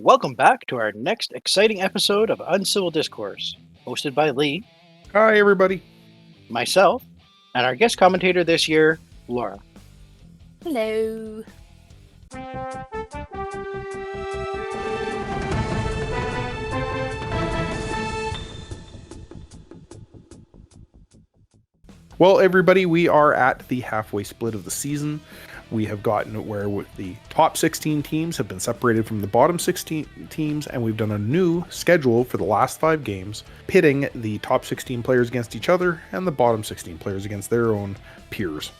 Welcome back to our next exciting episode of Uncivil Discourse, hosted by Lee, Hi, everybody. myself, and our guest commentator this year, Laura. Hello. Well, everybody, we are at the halfway split of the season. We have gotten where the top 16 teams have been separated from the bottom 16 teams, and we've done a new schedule for the last 5 games, pitting the top 16 players against each other and the bottom 16 players against their own peers.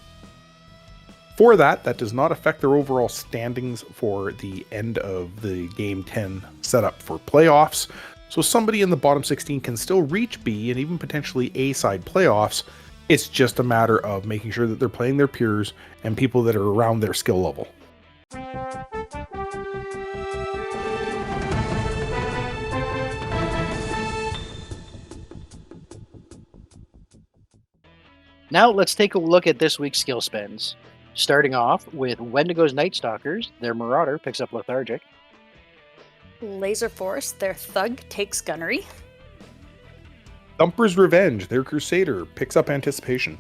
For that does not affect their overall standings for the end of the Game 10 setup for playoffs, so somebody in the bottom 16 can still reach B and even potentially A-side playoffs. It's just a matter of making sure that they're playing their peers and people that are around their skill level. Now let's take a look at this week's skill spends. Starting off with Wendigo's Night Stalkers, their Marauder picks up Lethargic. Laser Force, their Thug takes Gunnery. Thumper's Revenge, their Crusader, picks up Anticipation.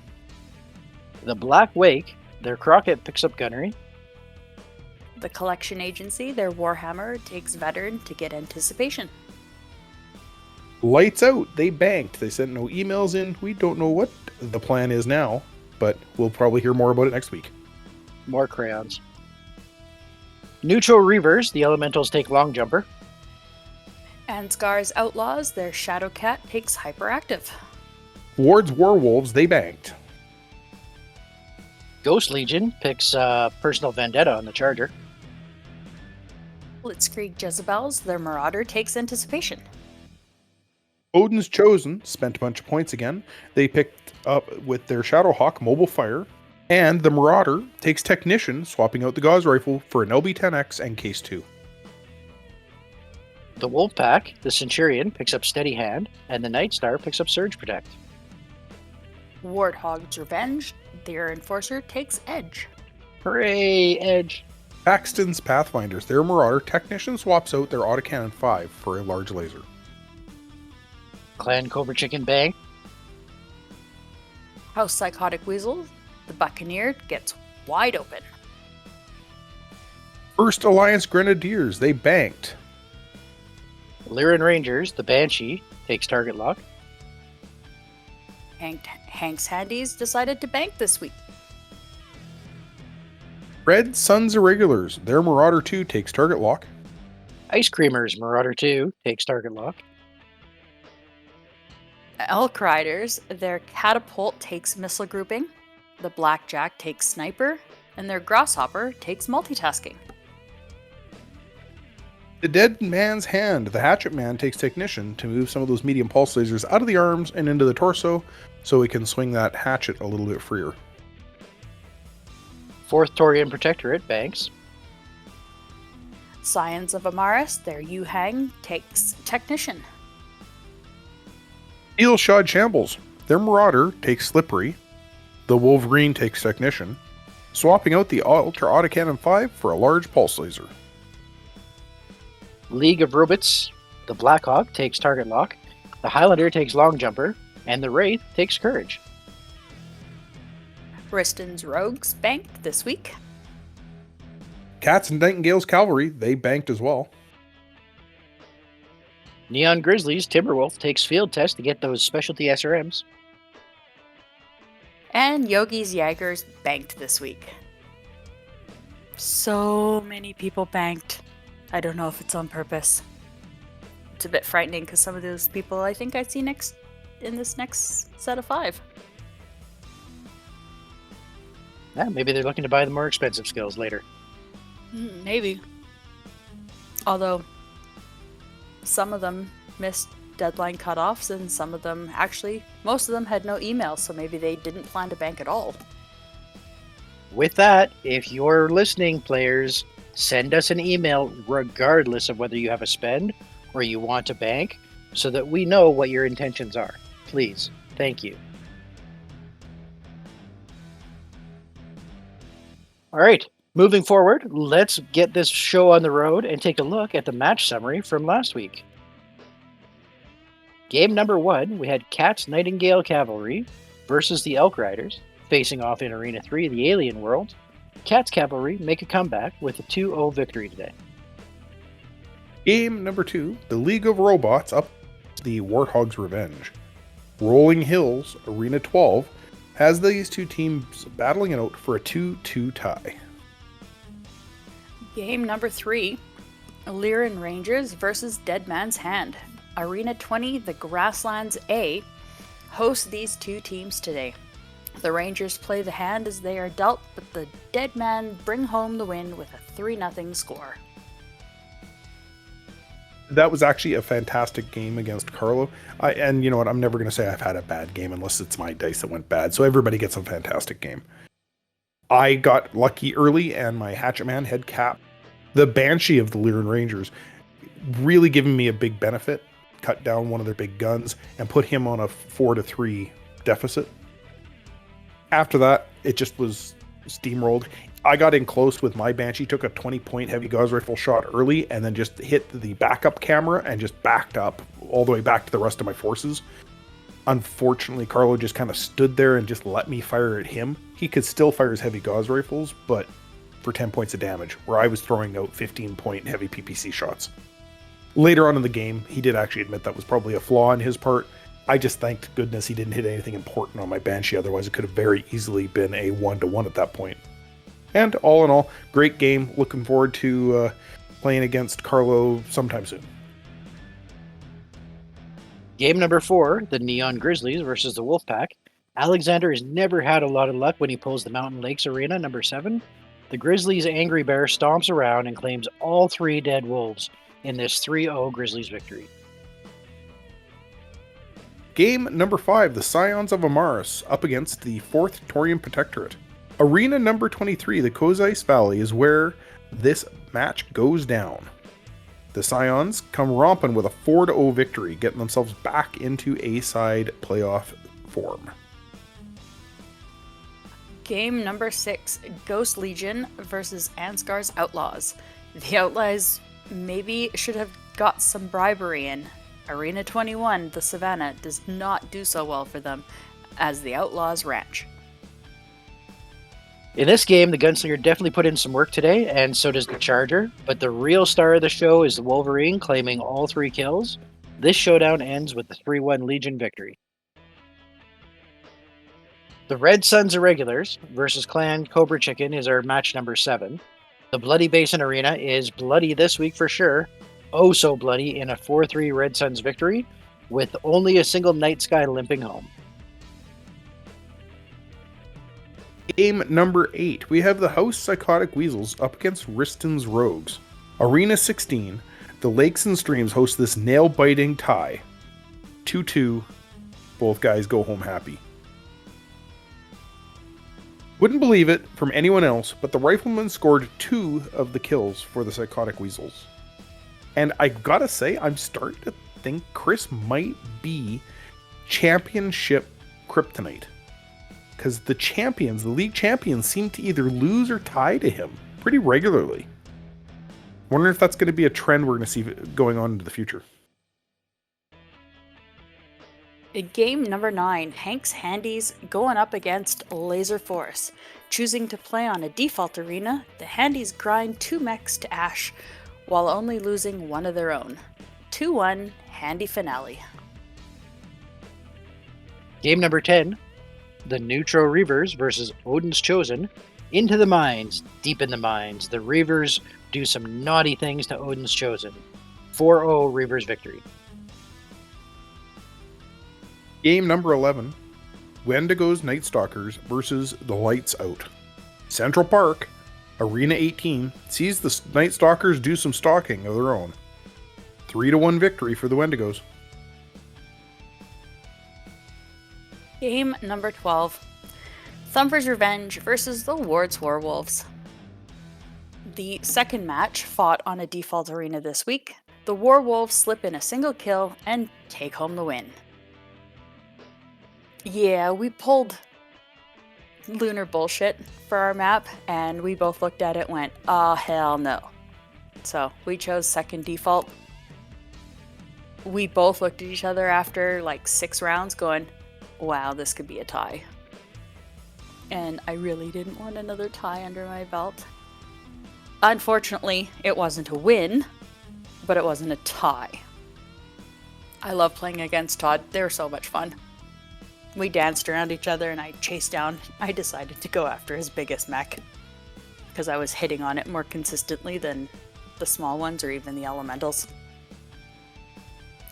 The Black Wake, their Crockett picks up Gunnery. The Collection Agency, their Warhammer takes Veteran to get Anticipation. Lights Out, they banked. They sent no emails in. We don't know what the plan is now, but we'll probably hear more about it next week. More crayons. Neutral Reavers, the Elementals take Long Jumper. And Scar's Outlaws, their Shadowcat takes Hyperactive. Ward's Werewolves, they banked. Ghost Legion picks Personal Vendetta on the Charger. Blitzkrieg Jezebels, their Marauder takes Anticipation. Odin's Chosen spent a bunch of points again. They picked up with their Shadowhawk Mobile Fire. And the Marauder takes Technician, swapping out the Gauss Rifle for an LB-10X and Case 2. The Wolfpack, the Centurion, picks up Steady Hand, and the Night Star picks up Surge Protect. Warthog's Revenge, their Enforcer takes Edge. Hooray, Edge! Paxton's Pathfinders, their Marauder Technician swaps out their Autocannon 5 for a large laser. Clan Cobra Chicken Bang. House Psychotic Weasel, the Buccaneer gets wide open. First Alliance Grenadiers, they banked. Lyran Rangers, the Banshee, takes Target Lock. Hank's Handies decided to bank this week. Red Sons Irregulars, their Marauder 2 takes Target Lock. Ice Creamers, Marauder 2, takes Target Lock. Elk Riders, their Catapult takes Missile Grouping. The Blackjack takes Sniper. And their Grasshopper takes Multitasking. The Dead Man's Hand, the Hatchet Man takes Technician to move some of those medium pulse lasers out of the arms and into the torso so he can swing that hatchet a little bit freer. Fourth Taurian Protectorate banks. Scions of Amaris, their Yu-Hang takes Technician. Steel Shod Shambles, their Marauder takes Slippery. The Wolverine takes Technician, swapping out the Ultra Autocannon 5 for a large pulse laser. League of Robots, the Blackhawk takes Target Lock. The Highlander takes Long Jumper, and the Wraith takes Courage. Riston's Rogues banked this week. Cats and Nightingale's Cavalry, they banked as well. Neon Grizzlies, Timberwolf takes Field Test to get those specialty SRMs. And Yogi's Jaegers banked this week. So many people banked. I don't know if it's on purpose. It's a bit frightening because some of those people I think I see next in this next set of 5. Yeah, maybe they're looking to buy the more expensive skills later. Maybe. Although, some of them missed deadline cutoffs and some of them, actually, most of them had no emails, so maybe they didn't plan to bank at all. With that, if you're listening, players, send us an email regardless of whether you have a spend or you want to bank so that we know what your intentions are. Please. Thank you. All right. Moving forward, let's get this show on the road and take a look at the match summary from last week. Game number 1, we had Cat's Nightingale Cavalry versus the Elk Riders, facing off in Arena 3, the Alien World. Cat's Cavalry make a comeback with a 2-0 victory today. Game number 2, the League of Robots up the Warthog's Revenge. Rolling Hills, Arena 12, has these two teams battling it out for a 2-2 tie. Game number 3, Lyran Rangers versus Dead Man's Hand. Arena 20, the Grasslands A, hosts these two teams today. The Rangers play the hand as they are dealt, but the Dead Man bring home the win with a 3-0 score. That was actually a fantastic game against Carlo. And you know what? I'm never going to say I've had a bad game unless it's my dice that went bad. So everybody gets a fantastic game. I got lucky early and my Hatchet Man head cap. The Banshee of the Lyran Rangers really giving me a big benefit. Cut down one of their big guns and put him on a 4-3 deficit. After that, it just was steamrolled. I got in close with my Banshee, took a 20-point heavy gauze rifle shot early, and then just hit the backup camera and just backed up all the way back to the rest of my forces. Unfortunately, Carlo just kind of stood there and just let me fire at him. He could still fire his heavy gauze rifles, but for 10 points of damage, where I was throwing out 15-point heavy PPC shots. Later on in the game, he did actually admit that was probably a flaw on his part. I just thanked goodness he didn't hit anything important on my Banshee, otherwise it could have very easily been a 1-1 at that point. And all in all, great game. Looking forward to playing against Carlo sometime soon. Game number 4, the Neon Grizzlies versus the Wolfpack. Alexander has never had a lot of luck when he pulls the Mountain Lakes Arena, number 7. The Grizzlies' Angry Bear stomps around and claims all 3 dead wolves in this 3-0 Grizzlies victory. Game number 5, the Scions of Amaris up against the 4th Taurian Protectorate. Arena number 23, the Kozais Valley, is where this match goes down. The Scions come romping with a 4-0 victory, getting themselves back into A-side playoff form. Game number 6, Ghost Legion versus Ansgar's Outlaws. The Outlaws maybe should have got some bribery in. Arena 21, the Savannah, does not do so well for them as the Outlaws ranch. In this game, the Gunslinger definitely put in some work today, and so does the Charger, but the real star of the show is the Wolverine claiming all 3 kills. This showdown ends with the 3-1 Legion victory. The Red Sons Irregulars versus Clan Cobra Chicken is our match number 7. The Bloody Basin Arena is bloody this week for sure. Oh so bloody in a 4-3 Red Sons victory, with only a single Night Sky limping home. Game number 8, we have the House Psychotic Weasels up against Riston's Rogues. Arena 16, the Lakes and Streams host this nail-biting tie. 2-2, both guys go home happy. Wouldn't believe it from anyone else, but the Rifleman scored 2 of the kills for the Psychotic Weasels. And I gotta say, I'm starting to think Chris might be championship kryptonite. Because the champions, the league champions, seem to either lose or tie to him pretty regularly. Wondering if that's going to be a trend we're going to see going on into the future. In game number 9, Hank's Handies going up against Laser Force. Choosing to play on a default arena, the Handies grind 2 mechs to ash, while only losing 1 of their own. 2-1, Handy finale. Game number 10, the Neutro Reavers versus Odin's Chosen. Into the mines, deep in the mines, the Reavers do some naughty things to Odin's Chosen. 4-0 Reavers victory. Game number 11, Wendigo's Night Stalkers versus the Lights Out. Central Park, Arena 18, sees the Night Stalkers do some stalking of their own. 3-1 victory for the Wendigos. Game number 12, Thumper's Revenge versus the Ward's Werewolves. The second match fought on a default arena this week. The Werewolves slip in a single kill and take home the win. Yeah, we pulled lunar bullshit for our map, and we both looked at it and went, oh, hell no. So we chose second default. We both looked at each other after like 6 rounds going, wow, this could be a tie. And I really didn't want another tie under my belt. Unfortunately, it wasn't a win, but it wasn't a tie. I love playing against Todd. They were so much fun. We danced around each other and I chased down. I decided to go after his biggest mech because I was hitting on it more consistently than the small ones or even the elementals.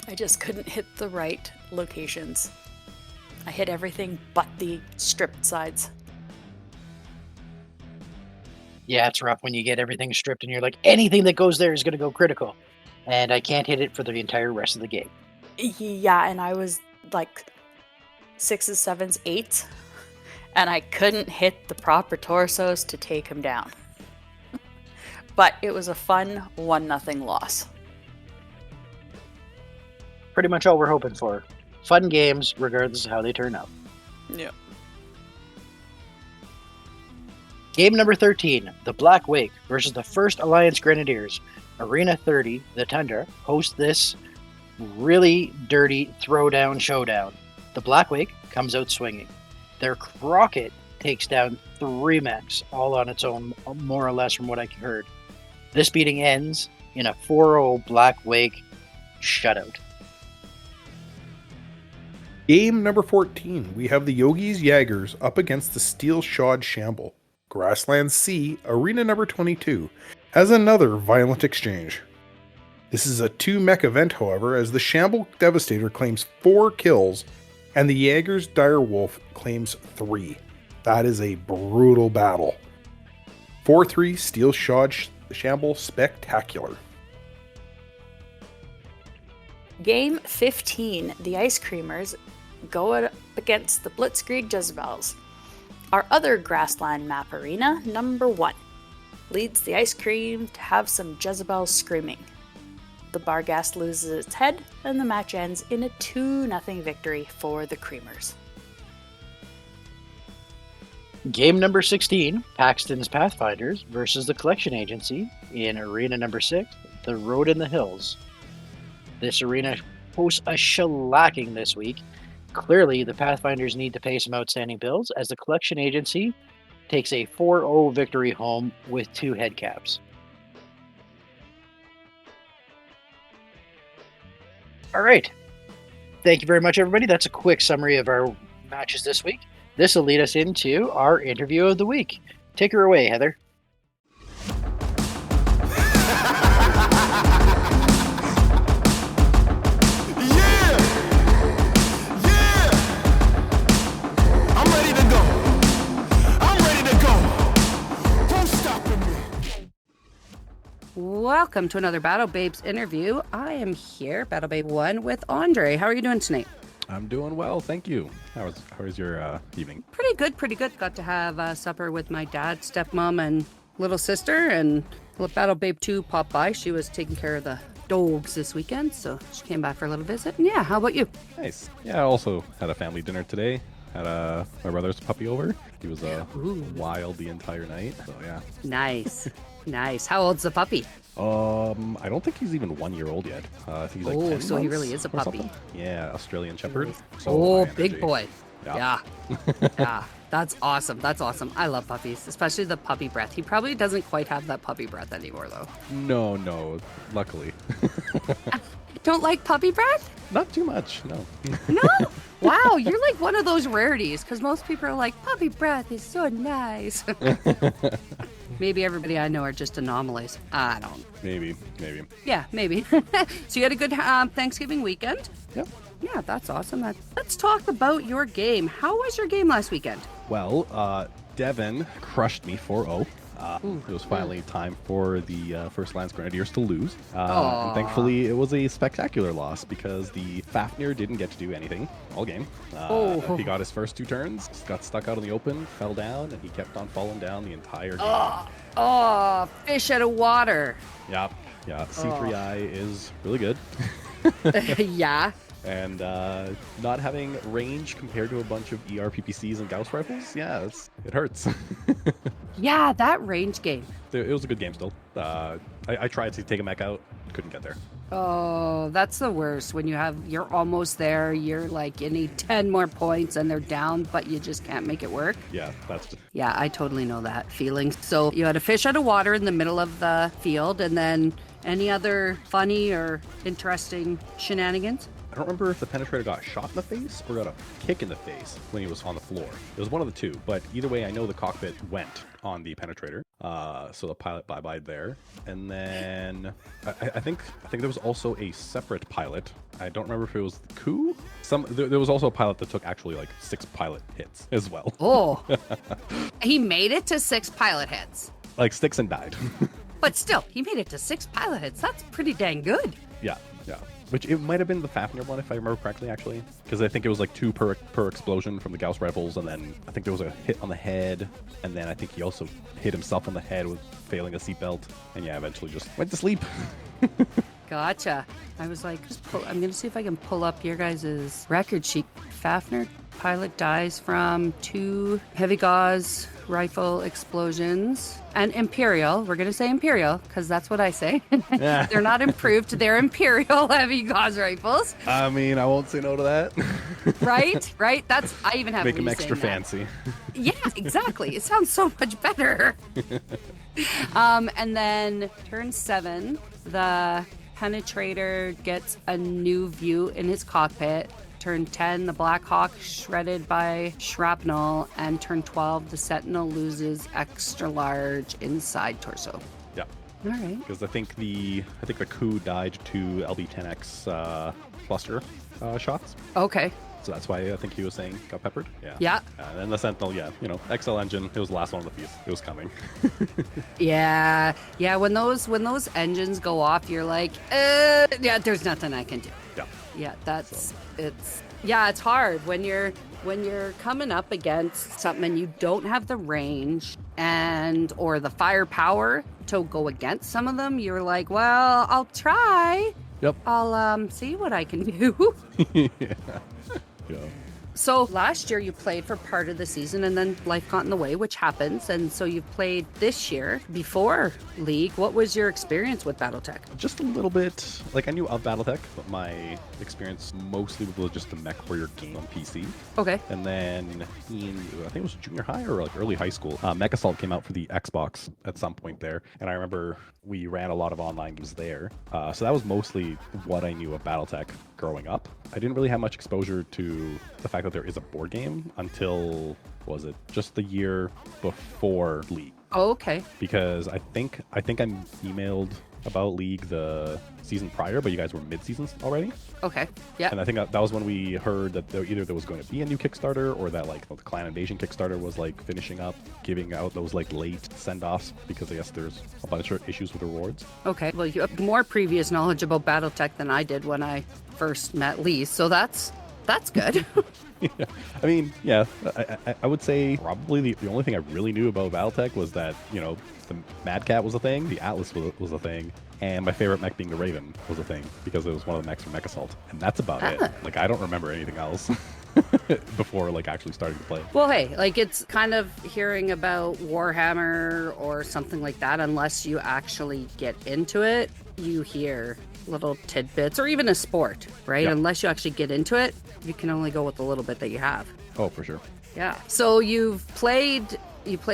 I just couldn't hit the right locations. I hit everything but the stripped sides. Yeah, it's rough when you get everything stripped and you're like, anything that goes there is going to go critical. And I can't hit it for the entire rest of the game. Yeah, and I was like 6s, 7s, 8s, and I couldn't hit the proper torsos to take him down. But it was a fun 1-0 loss. Pretty much all we're hoping for. Fun games, regardless of how they turn out. Yeah. Game number 13, the Black Wake versus the First Alliance Grenadiers. Arena 30, the Tundra, hosts this really dirty throwdown showdown. The Black Wake comes out swinging. Their Crockett takes down 3 mechs, all on its own, more or less from what I heard. This beating ends in a 4-0 Black Wake shutout. Game number 14, we have the Yogis Jaegers up against the Steel Shod Shamble. Grassland C, Arena number 22, has another violent exchange. This is a 2-mech event, however, as the Shamble Devastator claims 4 kills and the Jaeger's Dire Wolf claims 3. That is a brutal battle. 4-3 Steel Shod Shamble Spectacular. Game 15, the Ice Creamers go up against the Blitzkrieg Jezebels. Our other grassland map arena, number 1, leads the Ice Cream to have some Jezebels screaming. The Barghast loses its head, and the match ends in a 2-0 victory for the Creamers. Game number 16, Paxton's Pathfinders versus the Collection Agency in Arena number 6, the Road in the Hills. This arena hosts a shellacking this week. Clearly, the Pathfinders need to pay some outstanding bills as the Collection Agency takes a 4-0 victory home with 2 head caps. All right. Thank you very much, everybody. That's a quick summary of our matches this week. This will lead us into our interview of the week. Take her away, Heather. Welcome to another Battle Babes interview. I am here, Battle Babe 1, with Andrey. How are you doing tonight? I'm doing well, thank you. How was your evening? Pretty good. Got to have supper with my dad, stepmom, and little sister, and Battle Babe 2 popped by. She was taking care of the dogs this weekend, so she came back for a little visit. And yeah, how about you? Nice. Yeah, I also had a family dinner today. Had my brother's puppy over. He was wild the entire night, so yeah. Nice. How old's the puppy? I don't think he's even 1 year old yet. I think he's like 10 so he months really is a or puppy. something. Yeah, Australian Shepherd. So high big energy. boy. Yeah. Yeah. That's awesome. I love puppies, especially the puppy breath. He probably doesn't quite have that puppy breath anymore, though. No, luckily. Don't like puppy breath? Not too much, no. No? Wow, you're like one of those rarities, because most people are like, puppy breath is so nice. Maybe everybody I know are just anomalies. I don't. Maybe. Yeah, maybe. So you had a good Thanksgiving weekend? Yep. Yeah, that's awesome. Let's talk about your game. How was your game last weekend? Well, Devin crushed me 4-0. It was finally time for the First Alliance Grenadiers to lose. And thankfully, it was a spectacular loss because the Fafnir didn't get to do anything all game. He got his first 2 turns, got stuck out in the open, fell down, and he kept on falling down the entire game. Fish out of water. Yeah. C3I is really good. Yeah. And not having range compared to a bunch of ERPPCs and Gauss rifles, yeah, it hurts. Yeah, that range game. It was a good game still. I tried to take a mech out, couldn't get there. Oh, that's the worst. When you're almost there, you're like, you need 10 more points and they're down, but you just can't make it work. Yeah, that's just... Yeah, I totally know that feeling. So you had a fish out of water in the middle of the field, and then any other funny or interesting shenanigans? I don't remember if the penetrator got shot in the face or got a kick in the face when he was on the floor. It was one of the two, but either way, I know the cockpit went on the penetrator. So the pilot bye-bye there. And then I think there was also a separate pilot. I don't remember if it was the coup. There was also a pilot that took actually like 6 pilot hits as well. Oh, he made it to 6 pilot hits. Like 6 and died. But still, he made it to 6 pilot hits. That's pretty dang good. Yeah. Which it might have been the Fafnir one, if I remember correctly, actually. Because I think it was like 2 per explosion from the Gauss rifles, and then I think there was a hit on the head, and then I think he also hit himself on the head with failing a seatbelt, and yeah, eventually just went to sleep. Gotcha. I was like, I'm going to see if I can pull up your guys' record sheet. Fafnir pilot dies from 2 heavy gauze rifle explosions. And Imperial, we're going to say Imperial, because that's what I say. They're not improved, they're Imperial heavy gauze rifles. I mean, I won't say no to that. Right? I even have Make them me extra saying that. fancy. Yeah, exactly. It sounds so much better. And then turn 7, the penetrator gets a new view in his cockpit. Turn 10, the Black Hawk shredded by shrapnel, and turn 12, the Sentinel loses extra large inside torso. Yeah. All right. Because I think the coup died to LB-10X cluster shots. Okay. So that's why I think he was saying got peppered. Yeah. Yeah. And then the Sentinel, XL engine, it was the last one on the fuse. It was coming. Yeah. When those engines go off, you're like, yeah, there's nothing I can do. Yeah. Yeah, it's hard when you're coming up against something and you don't have the range or the firepower to go against some of them. You're like, well, I'll try. Yep. I'll see what I can do. Yeah. So last year you played for part of the season and then life got in the way, which happens. And so you've played this year before League. What was your experience with Battletech? Just a little bit. Like, I knew of Battletech, but my experience mostly was just the Mech Warrior game on PC. Okay. And then I think it was junior high or like early high school, Mech Assault came out for the Xbox at some point there. And I remember we ran a lot of online games there. So that was mostly what I knew of Battletech growing up. I didn't really have much exposure to the fact that there is a board game until, was it just the year before League? Oh, okay. Because I think I emailed about League the season prior, but you guys were mid-season already. Okay. Yeah. And I think that was when we heard that either there was going to be a new Kickstarter, or that like the Clan Invasion Kickstarter was like finishing up, giving out those like late send-offs because I guess there's a bunch of issues with rewards. Okay. Well, you have more previous knowledge about Battletech than I did when I first met Lee, so that's good. Yeah. I mean, yeah, I would say probably the only thing I really knew about Battletech was that, the Mad Cat was a thing, the Atlas was a thing, and my favorite mech being the Raven was a thing because it was one of the mechs from Mech Assault. And that's about it. Like, I don't remember anything else before, like, actually starting to play. Well, hey, like, it's kind of hearing about Warhammer or something like that. Unless you actually get into it, you hear little tidbits, or even a sport, right? Yeah. Unless you actually get into it, you can only go with the little bit that you have. Oh, for sure. Yeah. So you played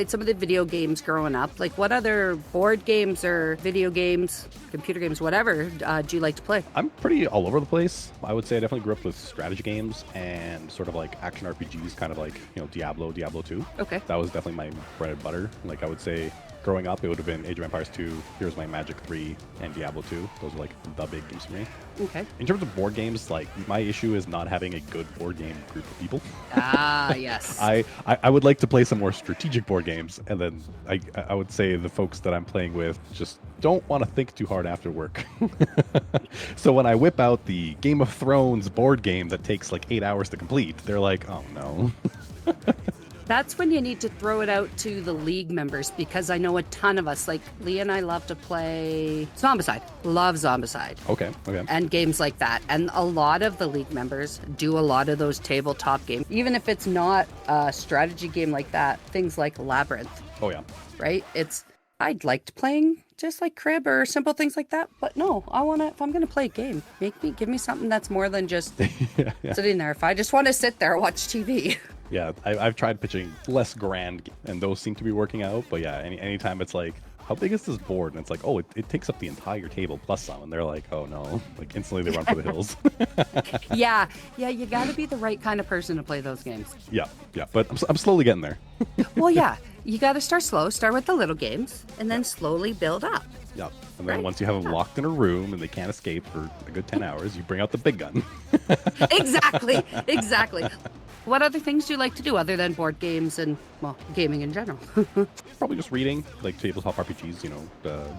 some of the video games growing up. Like, what other board games or video games, computer games, whatever, do you like to play? I'm pretty all over the place. I would say I definitely grew up with strategy games and sort of like action RPGs, kind of like, Diablo 2. Okay. That was definitely my bread and butter. Like, I would say growing up, it would have been Age of Empires 2, Here's My Magic 3, and Diablo 2. Those are like the big games for me. Okay. In terms of board games, like, my issue is not having a good board game group of people. Ah, yes. I would like to play some more strategic board games, and then I would say the folks that I'm playing with just don't want to think too hard after work. So when I whip out the Game of Thrones board game that takes like 8 hours to complete, they're like, oh no. That's when you need to throw it out to the league members, because I know a ton of us, like Lee and I love to play Zombicide. Love Zombicide. Okay. And games like that. And a lot of the league members do a lot of those tabletop games. Even if it's not a strategy game like that, things like Labyrinth. Oh, yeah. Right? I'd liked playing just like Crib or simple things like that. But no, if I'm going to play a game, give me something that's more than just sitting there. If I just want to sit there and watch TV. Yeah, I've tried pitching less grand, and those seem to be working out. But yeah, anytime it's like, how big is this board? And it's like, oh, it takes up the entire table plus some. And they're like, oh no, like instantly they run for the hills. Yeah, you got to be the right kind of person to play those games. Yeah, but I'm slowly getting there. Well, yeah, you got to start slow, start with the little games, and then slowly build up. Yeah, and then once you have them locked in a room and they can't escape for a good 10 hours, you bring out the big gun. Exactly. What other things do you like to do other than board games and, well, gaming in general? Probably just reading, like tabletop RPGs,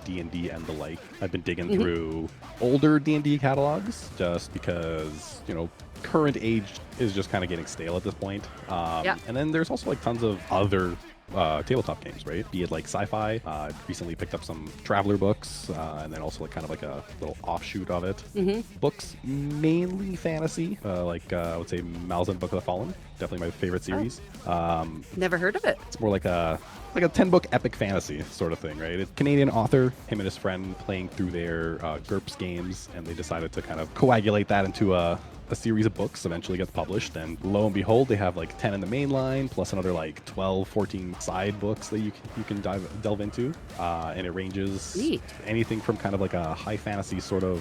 D&D and the like. I've been digging through older D&D catalogs just because, current age is just kind of getting stale at this point. And then there's also like tons of other tabletop games, right? Be it like sci-fi. Recently picked up some Traveler books, and then also like kind of like a little offshoot of it. Books mainly fantasy, like I would say Malzahn Book of the Fallen, definitely my favorite series. Never heard of it. It's more like a 10-book epic fantasy sort of thing, right? It's Canadian author, him and his friend playing through their GURPS games, and they decided to kind of coagulate that into a series of books. Eventually gets published, and lo and behold, they have like 10 in the main line plus another like 12 14 side books that you can delve into, and it ranges anything from kind of like a high fantasy sort of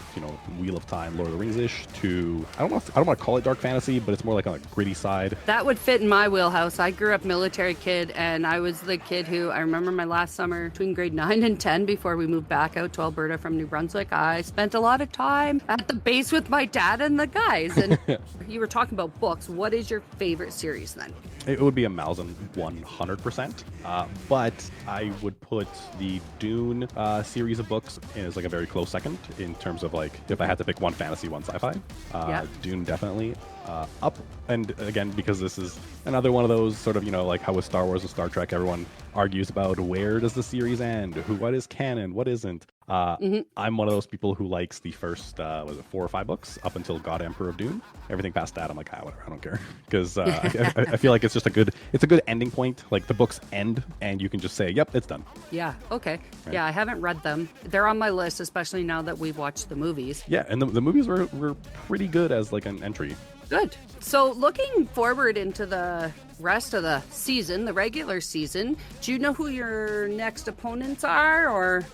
Wheel of Time, Lord of the Rings ish, to I don't want to call it dark fantasy, but it's more like on a gritty side. That would fit in my wheelhouse. I grew up military kid, and I was the kid who, I remember my last summer between grade 9 and 10 before we moved back out to Alberta from New Brunswick, I spent a lot of time at the base with my dad and the guys. And you were talking about books. What is your favorite series then? It would be a Malzahn 100%, but I would put the Dune series of books in as like a very close second in terms of like if I had to pick one fantasy, one sci-fi. Dune definitely. Up, and again, because this is another one of those sort of like how with Star Wars and Star Trek, everyone argues about where does the series end, what is canon, what isn't. I'm one of those people who likes the first 4 or 5 books up until God Emperor of Dune. Everything past that I'm like, whatever, I don't care, because I feel like it's a good ending point. Like the books end and you can just say, yep, it's done. Yeah, okay. Right. Yeah, I haven't read them. They're on my list, especially now that we've watched the movies. Yeah, and the movies were pretty good as like an entry. Good. So looking forward into the rest of the season, the regular season, do you know who your next opponents are, or?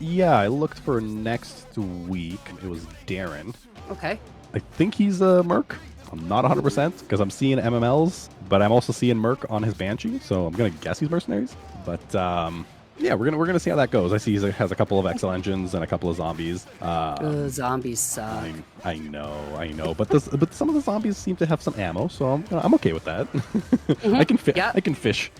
Yeah, I looked for next week. It was Darren. Okay. I think he's a Merc. I'm not 100% because I'm seeing MMLs, but I'm also seeing Merc on his Banshee, so I'm gonna guess he's Mercenaries. But yeah, we're gonna see how that goes. I see he has a couple of Excel engines and a couple of zombies. Zombies suck. I know, but some of the zombies seem to have some ammo, so I'm okay with that. I can fish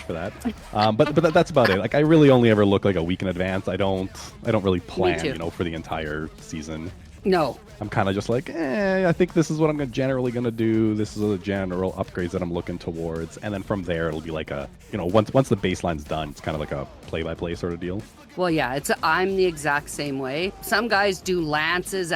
for that. But that's about it. Like I really only ever look like a week in advance. I don't really plan, for the entire season. No. I'm kind of just like, I think this is what I'm generally going to do. This is the general upgrades that I'm looking towards. And then from there, it'll be like a, once the baseline's done, it's kind of like a play-by-play sort of deal. Well, yeah, I'm the exact same way. Some guys do lances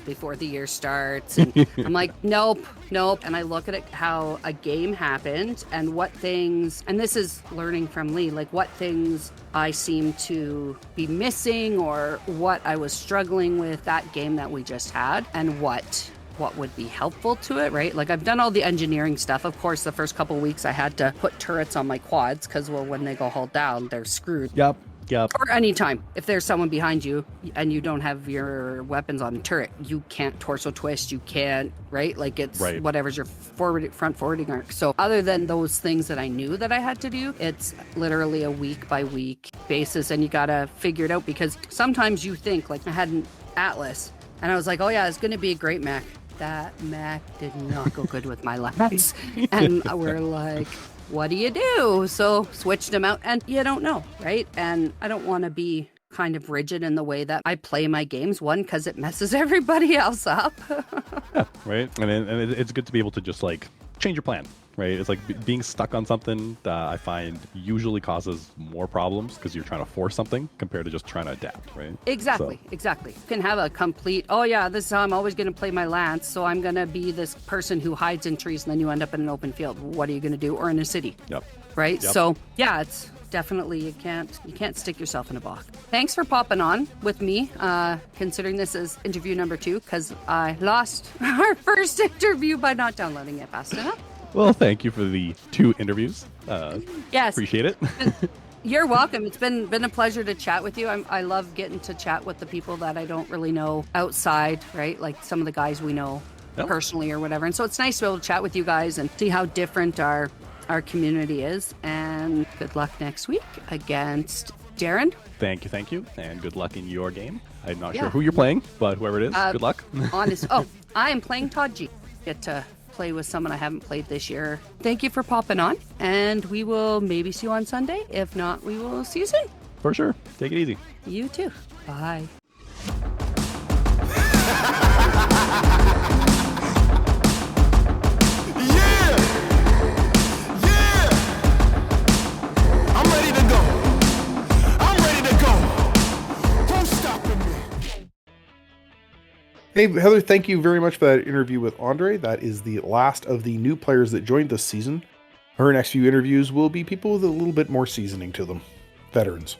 before the year starts. And I'm like, nope. And I look at it, how a game happened and what things, and this is learning from Lee, like what things I seem to be missing or what I was struggling with that game that we just had and what would be helpful to it, right? Like I've done all the engineering stuff. Of course, the first couple weeks I had to put turrets on my quads because, well, when they go hull down, they're screwed. Yep. Or anytime, if there's someone behind you and you don't have your weapons on a turret, you can't torso twist, you can't, right? Like it's whatever's your front forwarding arc. So other than those things that I knew that I had to do, it's literally a week by week basis, and you gotta figure it out because sometimes you think, like I had an Atlas and I was like, oh yeah, it's gonna be a great mech. That mech did not go good with my lance. And we're like, what do you do? So switched them out, and you don't know, right? And I don't want to be kind of rigid in the way that I play my games. One, because it messes everybody else up. Yeah, right. And it's good to be able to just like change your plan, right? It's like being stuck on something, I find usually causes more problems because you're trying to force something compared to just trying to adapt, right? Exactly, So, exactly. You can have a complete, oh yeah, this is how I'm always going to play my lance, so I'm going to be this person who hides in trees and then you end up in an open field. What are you going to do? Or in a city, yep. right? Yep. So yeah, it's definitely, you can't stick yourself in a box. Thanks for popping on with me, considering this is interview number 2, because I lost our first interview by not downloading it fast enough. Well, thank you for the 2 interviews. Yes. Appreciate it. You're welcome. It's been a pleasure to chat with you. I love getting to chat with the people that I don't really know outside, right? Like some of the guys we know Yep. personally or whatever. And so it's nice to be able to chat with you guys and see how different our community is. And good luck next week against Darren. Thank you, and good luck in your game. I'm not Yeah. sure who you're playing, but whoever it is, good luck. Honest. Oh, I am playing Todd G. Get to play with someone I haven't played this year. Thank you for popping on, and we will maybe see you on Sunday. If not, we will see you soon. For sure. Take it easy. You too. Bye. I'm ready to go. I'm ready to go. Who's stopping me? Hey, Heather, thank you very much for that interview with Andrey. That is the last of the new players that joined this season. Her next few interviews will be people with a little bit more seasoning to them. Veterans.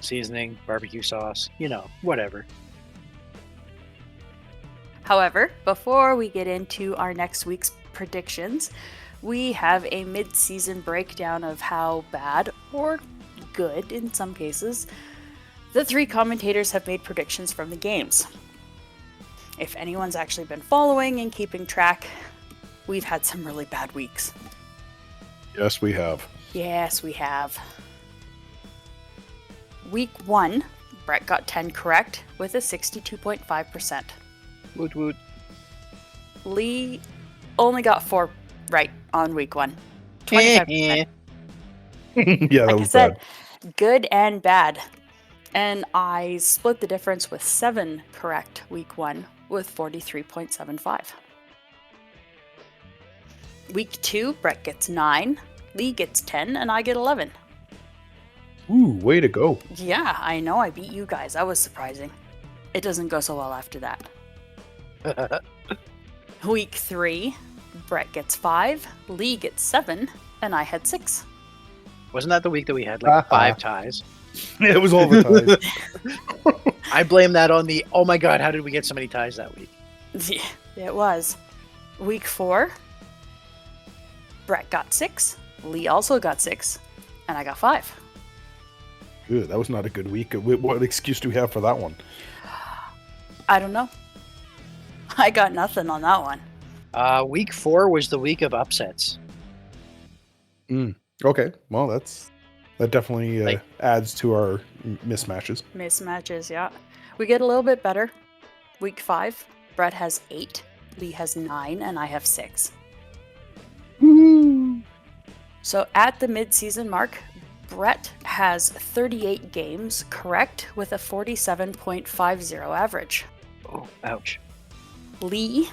Seasoning, barbecue sauce, whatever. However, before we get into our next week's predictions, we have a mid-season breakdown of how bad, or good in some cases, the 3 commentators have made predictions from the games. If anyone's actually been following and keeping track, we've had some really bad weeks. Yes, we have. Yes, we have. Week 1, Brett got 10 correct with a 62.5%. Woot woot. Lee only got 4 right on week 1. 25%. Yeah, that Like I was said, bad. good and bad. And I split the difference with 7 correct week 1 with 43.75. Week 2, Brett gets 9, Lee gets 10, and I get 11. Ooh, way to go. Yeah, I know I beat you guys. That was surprising. It doesn't go so well after that. Week 3, Brett gets 5, Lee gets 7, and I had 6. Wasn't that the week that we had like 5 ties? It was all the time. I blame that on the, oh my god, how did we get so many ties that week? Yeah, it was. Week 4, Brett got 6, Lee also got 6, and I got 5. Good, that was not a good week. What excuse do we have for that one? I don't know. I got nothing on that one. Week 4 was the week of upsets. Okay, well, that definitely adds to our mismatches. Mismatches, yeah. We get a little bit better. Week 5, Brett has 8, Lee has 9, and I have 6. Woo-hoo. So at the mid-season mark, Brett has 38 games correct with a 47.50 average. Oh, ouch. Lee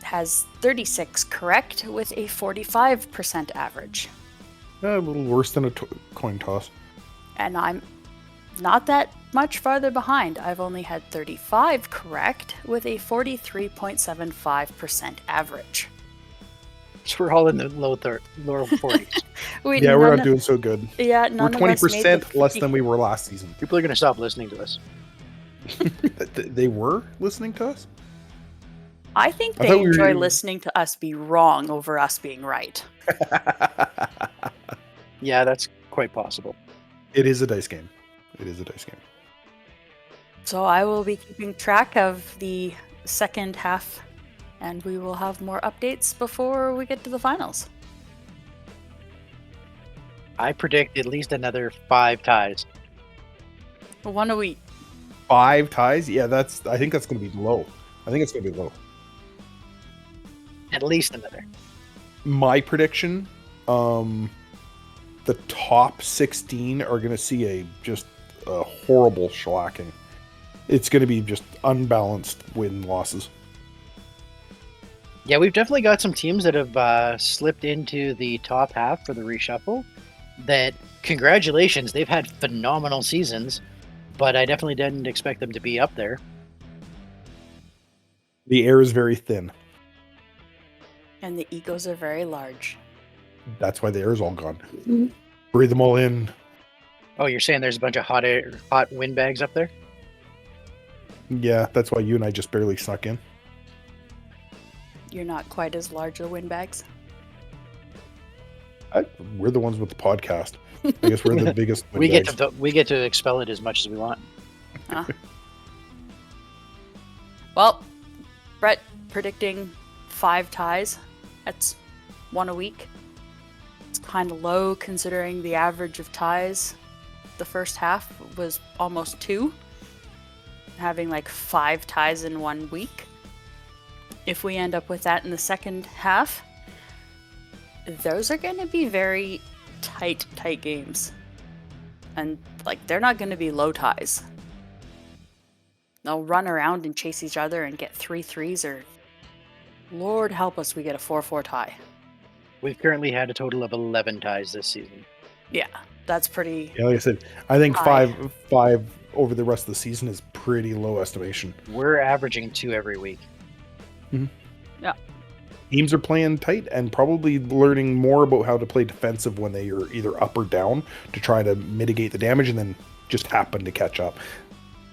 has 36 correct with a 45% average. A little worse than a coin toss. And I'm not that much farther behind. I've only had 35 correct with a 43.75% average. So we're all in the lower 40s. Yeah, we're not doing so good. Yeah, We're none of us made 20% the less than we were last season. People are going to stop listening to us. They were listening to us? I think I they thought we were- enjoy listening to us be wrong over us being right. Yeah, that's quite possible. It is a dice game. It is a dice game. So I will be keeping track of the second half, and we will have more updates before we get to the finals. I predict at least another 5 ties. 1 a week. 5 ties? Yeah, I think that's going to be low. I think it's going to be low. At least another. My prediction, the top 16 are going to see a horrible shellacking. It's going to be just unbalanced win-losses. Yeah, we've definitely got some teams that have slipped into the top half for the reshuffle. That, congratulations, they've had phenomenal seasons, but I definitely didn't expect them to be up there. The air is very thin. And the egos are very large. That's why the air is all gone. Breathe them all in. Oh, you're saying there's a bunch of hot windbags up there? Yeah, that's why you and I just barely snuck in. You're not quite as large as windbags. We're the ones with the podcast. I guess we're the biggest. We get to expel it as much as we want. Well, Brett predicting 5 ties. That's 1 a week. It's kind of low considering the average of ties the first half was almost 2. Having like 5 ties in 1 week. If we end up with that in the second half, those are going to be very tight games. And like they're not going to be low ties. They'll run around and chase each other and get 3 threes, or Lord help us, we get a 4-4 tie. We've currently had a total of 11 ties this season. Yeah, that's pretty. Yeah, like I said, I think high. five over the rest of the season is pretty low estimation. We're averaging 2 every week. Yeah. Teams are playing tight and probably learning more about how to play defensive when they are either up or down to try to mitigate the damage, and then just happen to catch up.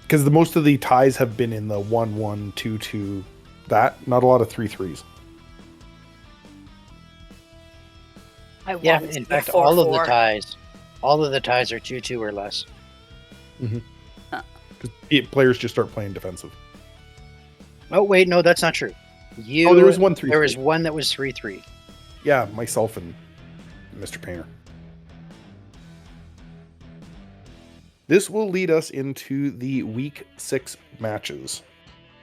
Because most of the ties have been in the 1-1, 2-2, that, not a lot of 3-3s. Yeah, in fact, all of the ties are 2-2 or less. Because players just start playing defensive. Oh wait, no, that's not true. There was one 3-3. There was one that was 3-3. Yeah, myself and Mr. Painter. This will lead us into the week 6 matches.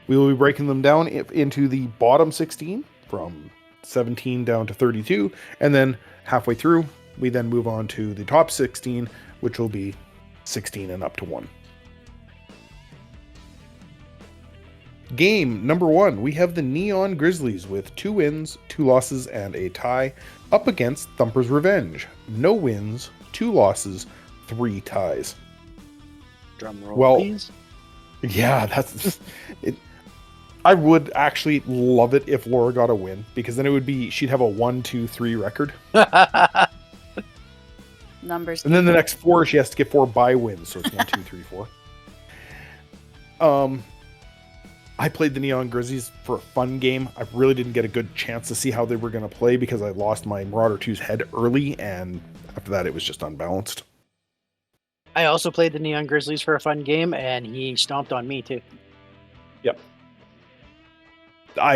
We will be breaking them down into the bottom 16 from 17 down to 32, and then halfway through, we then move on to the top 16, which will be 16 and up to 1. Game number 1, we have the Neon Grizzlies with 2 wins, 2 losses, and a tie, up against Thumper's Revenge. No wins, 2 losses, 3 ties. Drum roll, please. Yeah, that's it. I would actually love it if Laura got a win, because then it would be she'd have a 1-2-3 record. Numbers. And then the next 4 she has to get 4 bye wins, so it's 1, 2, 3, 4. I played the Neon Grizzlies for a fun game. I really didn't get a good chance to see how they were going to play because I lost my Marauder 2's head early, and after that it was just unbalanced. I also played the Neon Grizzlies for a fun game, and he stomped on me too. Yep.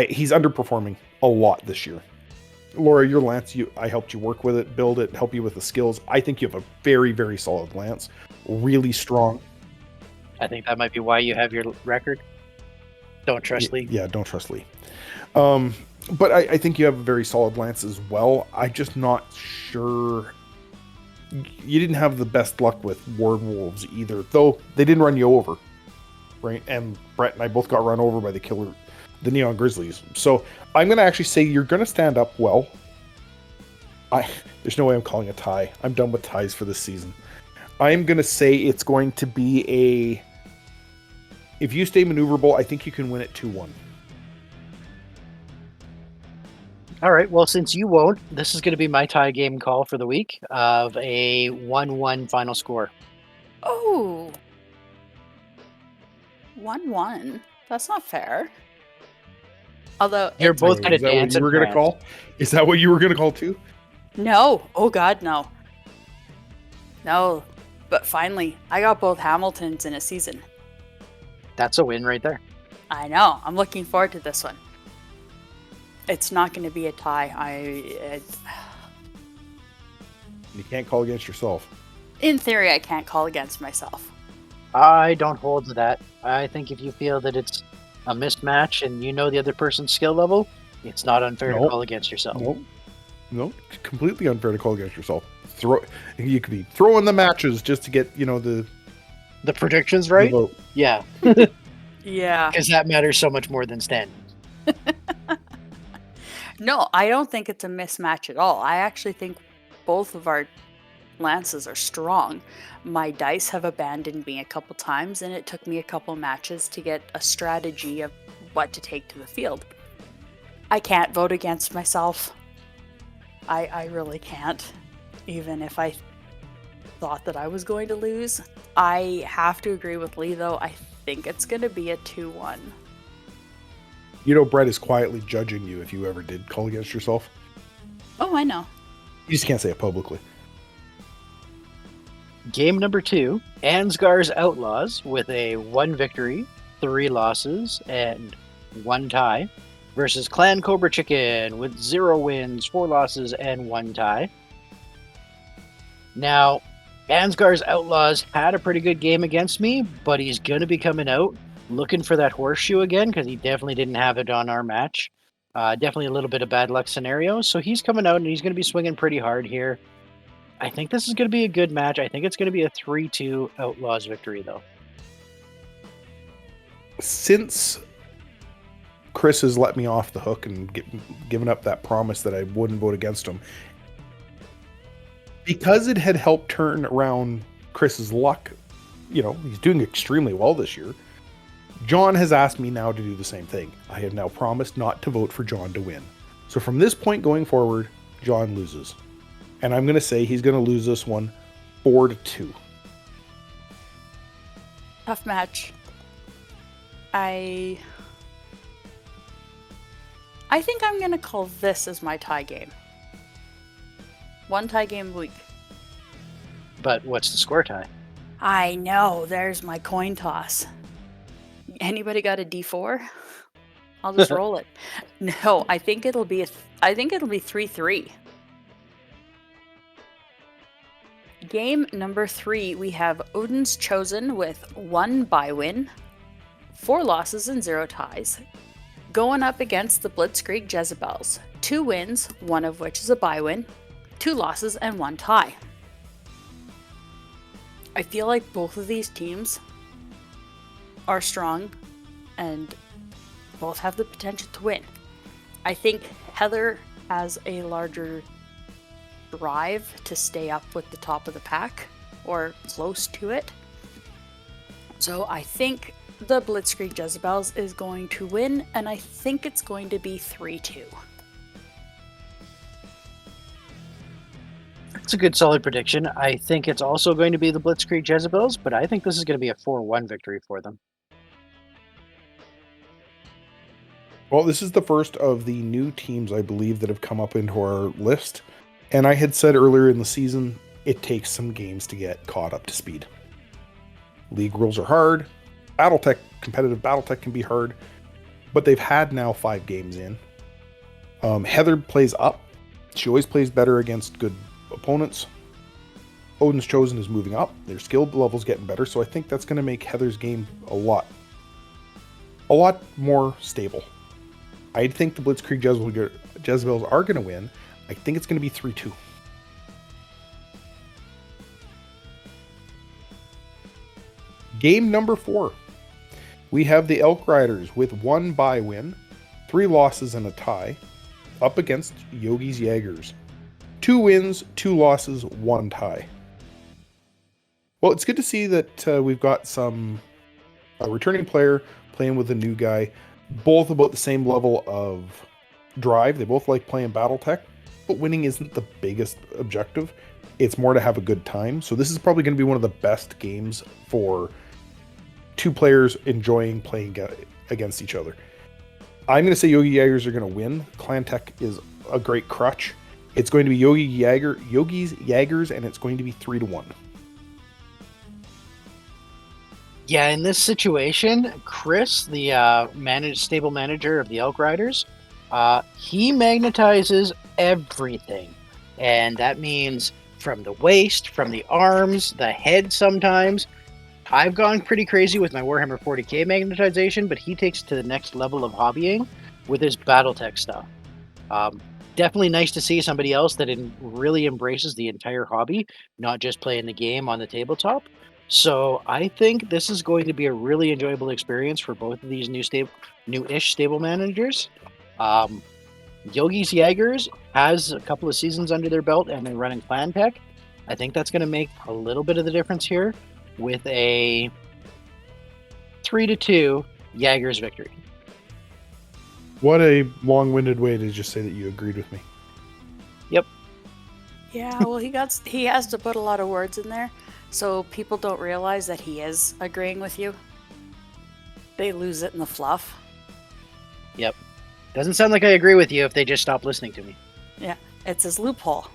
He's underperforming a lot this year. Laura, your lance, I helped you work with it, build it, help you with the skills. I think you have a very, very solid lance. Really strong. I think that might be why you have your record. Don't trust Lee. Yeah, don't trust Lee. But I think you have a very solid lance as well. I'm just not sure. You didn't have the best luck with Ward Wolves either, though they didn't run you over, right? And Brett and I both got run over by the Neon Grizzlies. So I'm going to actually say you're going to stand up well. There's no way I'm calling a tie. I'm done with ties for this season. I'm going to say it's going to be if you stay maneuverable, I think you can win it 2-1. All right. Well, since you won't, this is going to be my tie game call for the week of a 1-1 final score. Oh. 1-1. That's not fair. Although you're both going to dance. Is that what you were going to call? Is that what you were going to call too? No. Oh God, no. No. But finally, I got both Hamiltons in a season. That's a win right there. I know. I'm looking forward to this one. It's not going to be a tie. You can't call against yourself. In theory, I can't call against myself. I don't hold to that. I think if you feel that it's a mismatch and you know the other person's skill level, it's not unfair to call against yourself. No, completely unfair to call against yourself. You could be throwing the matches just to get the predictions right. Yeah. Yeah. Because that matters so much more than standing. No, I don't think it's a mismatch at all. I actually think both of our lances are strong. My dice have abandoned me a couple times, and it took me a couple matches to get a strategy of what to take to the field. I can't vote against myself. I really can't. Even if I thought that I was going to lose. I have to agree with Lee, though. I think it's going to be a 2-1. You know, Brett is quietly judging you if you ever did call against yourself. Oh, I know. You just can't say it publicly. Game number 2, Ansgar's Outlaws with a 1 victory, 3 losses, and 1 tie versus Clan Cobra Chicken with 0 wins, 4 losses, and 1 tie. Now, Ansgar's Outlaws had a pretty good game against me, but he's going to be coming out looking for that horseshoe again because he definitely didn't have it on our match. Definitely a little bit of bad luck scenario. So he's coming out and he's going to be swinging pretty hard here. I think this is going to be a good match. I think it's going to be a 3-2 Outlaws victory, though. Since Chris has let me off the hook and given up that promise that I wouldn't vote against him, because it had helped turn around Chris's luck, you know, he's doing extremely well this year. John has asked me now to do the same thing. I have now promised not to vote for John to win. So from this point going forward, John loses. And I'm going to say he's going to lose this one 4-2. Tough match. I think I'm going to call this as my tie game. 1 tie game a week. But what's the score tie? I know, there's my coin toss. Anybody got a D4? I'll just roll it. No, I think it'll be 3-3. Game number 3, we have Odin's Chosen with 1 bye-win, 4 losses and 0 ties, going up against the Blitzkrieg Jezebels. 2 wins, 1 of which is a bye-win, 2 losses and 1 tie. I feel like both of these teams are strong and both have the potential to win. I think Heather has a larger drive to stay up with the top of the pack or close to it. So I think the Blitzkrieg Jezebels is going to win, and I think it's going to be 3-2. It's a good solid prediction. I think it's also going to be the Blitzkrieg Jezebels, but I think this is going to be a 4-1 victory for them. Well, this is the first of the new teams, I believe, that have come up into our list. And I had said earlier in the season, it takes some games to get caught up to speed. League rules are hard. Competitive Battletech can be hard. But they've had now 5 games in. Heather plays up. She always plays better against good opponents. Odin's Chosen is moving up. Their skill level's getting better. So I think that's going to make Heather's game a lot more stable. I think the Blitzkrieg Jezebels are going to win. I think it's going to be 3-2. Game number 4. We have the Elk Riders with 1 bye-win, 3 losses and a tie, up against Yogi's Jaegers. 2 wins, 2 losses, 1 tie. Well, it's good to see that we've got a returning player playing with a new guy, both about the same level of drive. They both like playing Battletech, but winning isn't the biggest objective. It's more to have a good time. So this is probably going to be one of the best games for 2 players enjoying playing against each other. I'm going to say Yogi Jaegers are going to win. Clan Tech is a great crutch. It's going to be Yogi's Jaegers, and it's going to be 3-1. Yeah, in this situation, Chris, the stable manager of the Elk Riders, he magnetizes everything. And that means from the waist, from the arms, the head sometimes. I've gone pretty crazy with my Warhammer 40k magnetization, but he takes it to the next level of hobbying with his Battletech stuff. Definitely nice to see somebody else that really embraces the entire hobby, not just playing the game on the tabletop. So I think this is going to be a really enjoyable experience for both of these new-ish stable managers. Yogi's Jaegers has a couple of seasons under their belt and they're running Clan Tech. I think that's going to make a little bit of the difference here with a 3-2 Jaegers victory. What a long-winded way to just say that you agreed with me. Yep. Yeah, well, he has to put a lot of words in there, so people don't realize that he is agreeing with you. They lose it in the fluff. Yep. Doesn't sound like I agree with you if they just stop listening to me. Yeah, it's his loophole.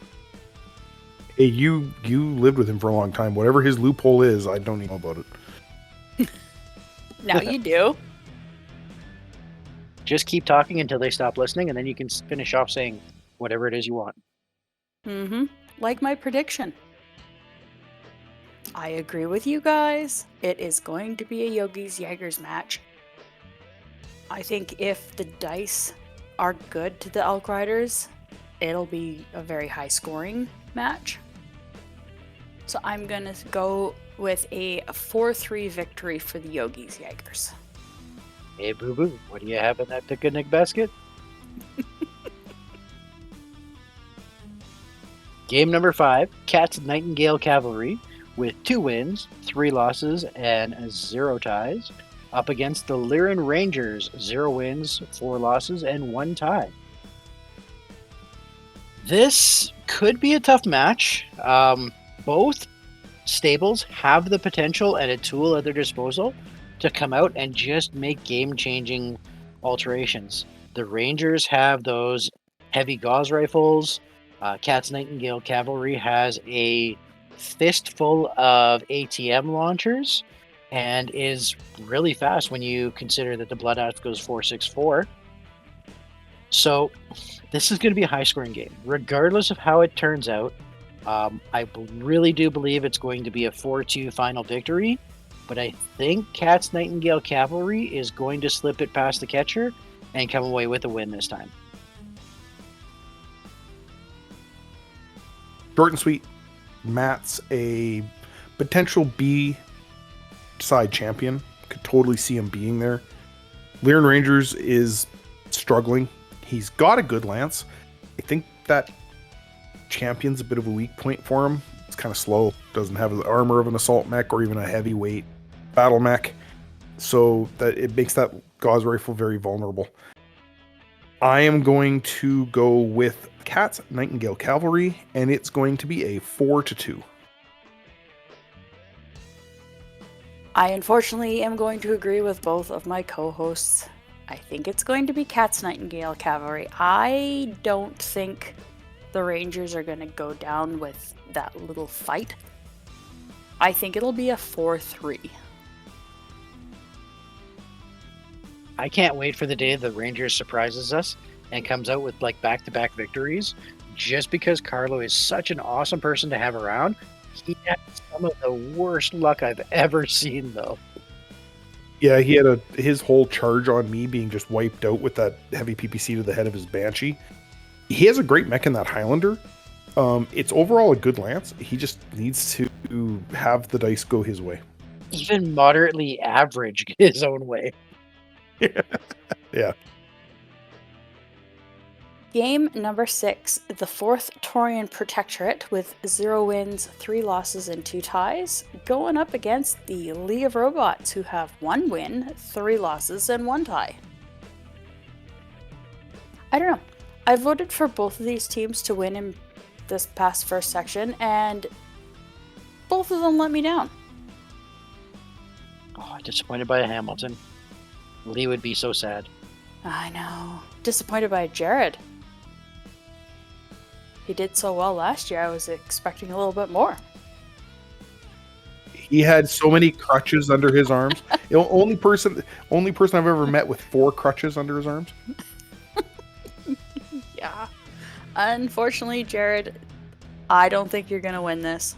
Hey, you lived with him for a long time. Whatever his loophole is, I don't even know about it. Now you do. Just keep talking until they stop listening, and then you can finish off saying whatever it is you want. Mm-hmm. Like my prediction. I agree with you guys. It is going to be a Yogi's Jaegers match. I think if the dice are good to the Elk Riders, it'll be a very high scoring match. So I'm going to go with a 4-3 victory for the Yogi's Jaegers. Hey, boo-boo, what do you have in that picnic basket? Game number 5, Cats Nightingale Cavalry, with 2 wins, 3 losses, and 0 ties, up against the Lyran Rangers, 0 wins, 4 losses, and 1 tie. This could be a tough match. Both stables have the potential and a tool at their disposal to come out and just make game-changing alterations. The Rangers have those heavy gauze rifles. Cats Nightingale Cavalry has a fistful of ATM launchers and is really fast when you consider that the Blood Axe goes 4.64. So this is going to be a high-scoring game. Regardless of how it turns out, I really do believe it's going to be a 4-2 final victory, but I think Cats Nightingale Cavalry is going to slip it past the catcher and come away with a win this time. Short and sweet. Matt's a potential B side champion. Could totally see him being there. Lyran Rangers is struggling. He's got a good lance. I think that champion's a bit of a weak point for him. It's kind of slow. Doesn't have the armor of an assault mech or even a heavyweight battle mech. So that it makes that gauze rifle very vulnerable. I am going to go with Cats Nightingale Cavalry, and it's going to be a 4-2. I unfortunately am going to agree with both of my co-hosts. I think it's going to be Cats Nightingale Cavalry. I don't think the Rangers are going to go down with that little fight. I think it'll be a 4-3. I can't wait for the day the Rangers surprises us and comes out with like back-to-back victories. Just because Carlo is such an awesome person to have around, he had some of the worst luck I've ever seen, though. Yeah, he had his whole charge on me being just wiped out with that heavy PPC to the head of his Banshee. He has a great mech in that Highlander. It's overall a good lance. He just needs to have the dice go his way. Even moderately average his own way. Yeah. Game number 6, the 4th Taurian Protectorate with 0 wins, 3 losses, and 2 ties, going up against the League of Robots, who have 1 win, 3 losses, and 1 tie. I don't know. I voted for both of these teams to win in this past first section, and both of them let me down. Oh, disappointed by a Hamilton. Lee would be so sad. I know. Disappointed by Jared. He did so well last year, I was expecting a little bit more. He had so many crutches under his arms. Only person I've ever met with 4 crutches under his arms. Yeah. Unfortunately, Jared, I don't think you're going to win this.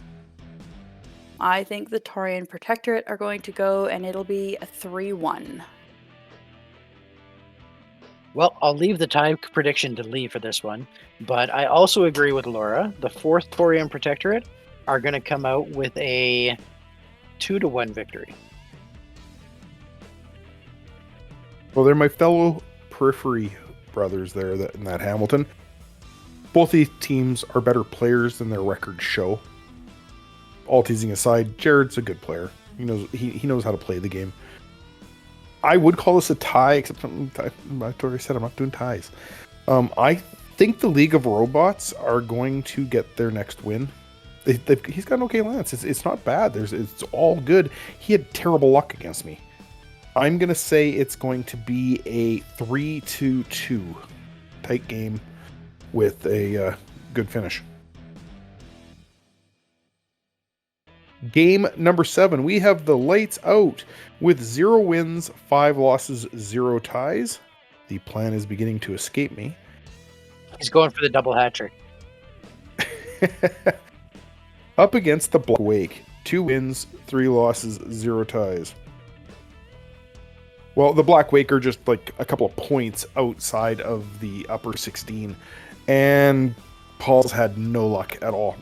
I think the Taurian Protectorate are going to go, and it'll be a 3-1. Well, I'll leave the tie prediction to Lee for this one, but I also agree with Laura. The 4th Taurian Protectorate are going to come out with a 2-1 victory. Well, they're my fellow Periphery brothers there in that Hamilton. Both these teams are better players than their records show. All teasing aside, Jared's a good player. He knows how to play the game. I would call this a tie, except I already said I'm not doing ties. I think the League of Robots are going to get their next win. He's got an okay lance. It's not bad. It's all good. He had terrible luck against me. I'm going to say it's going to be a 3-2 tight game with a good finish. Game number 7, we have the lights out with 0 wins, 5 losses, 0 ties. The plan is beginning to escape me. He's going for the double hat trick. Up against the Black Wake, 2 wins, 3 losses, 0 ties. Well, the Black Wake are just like a couple of points outside of the upper 16, and Paul's had no luck at all.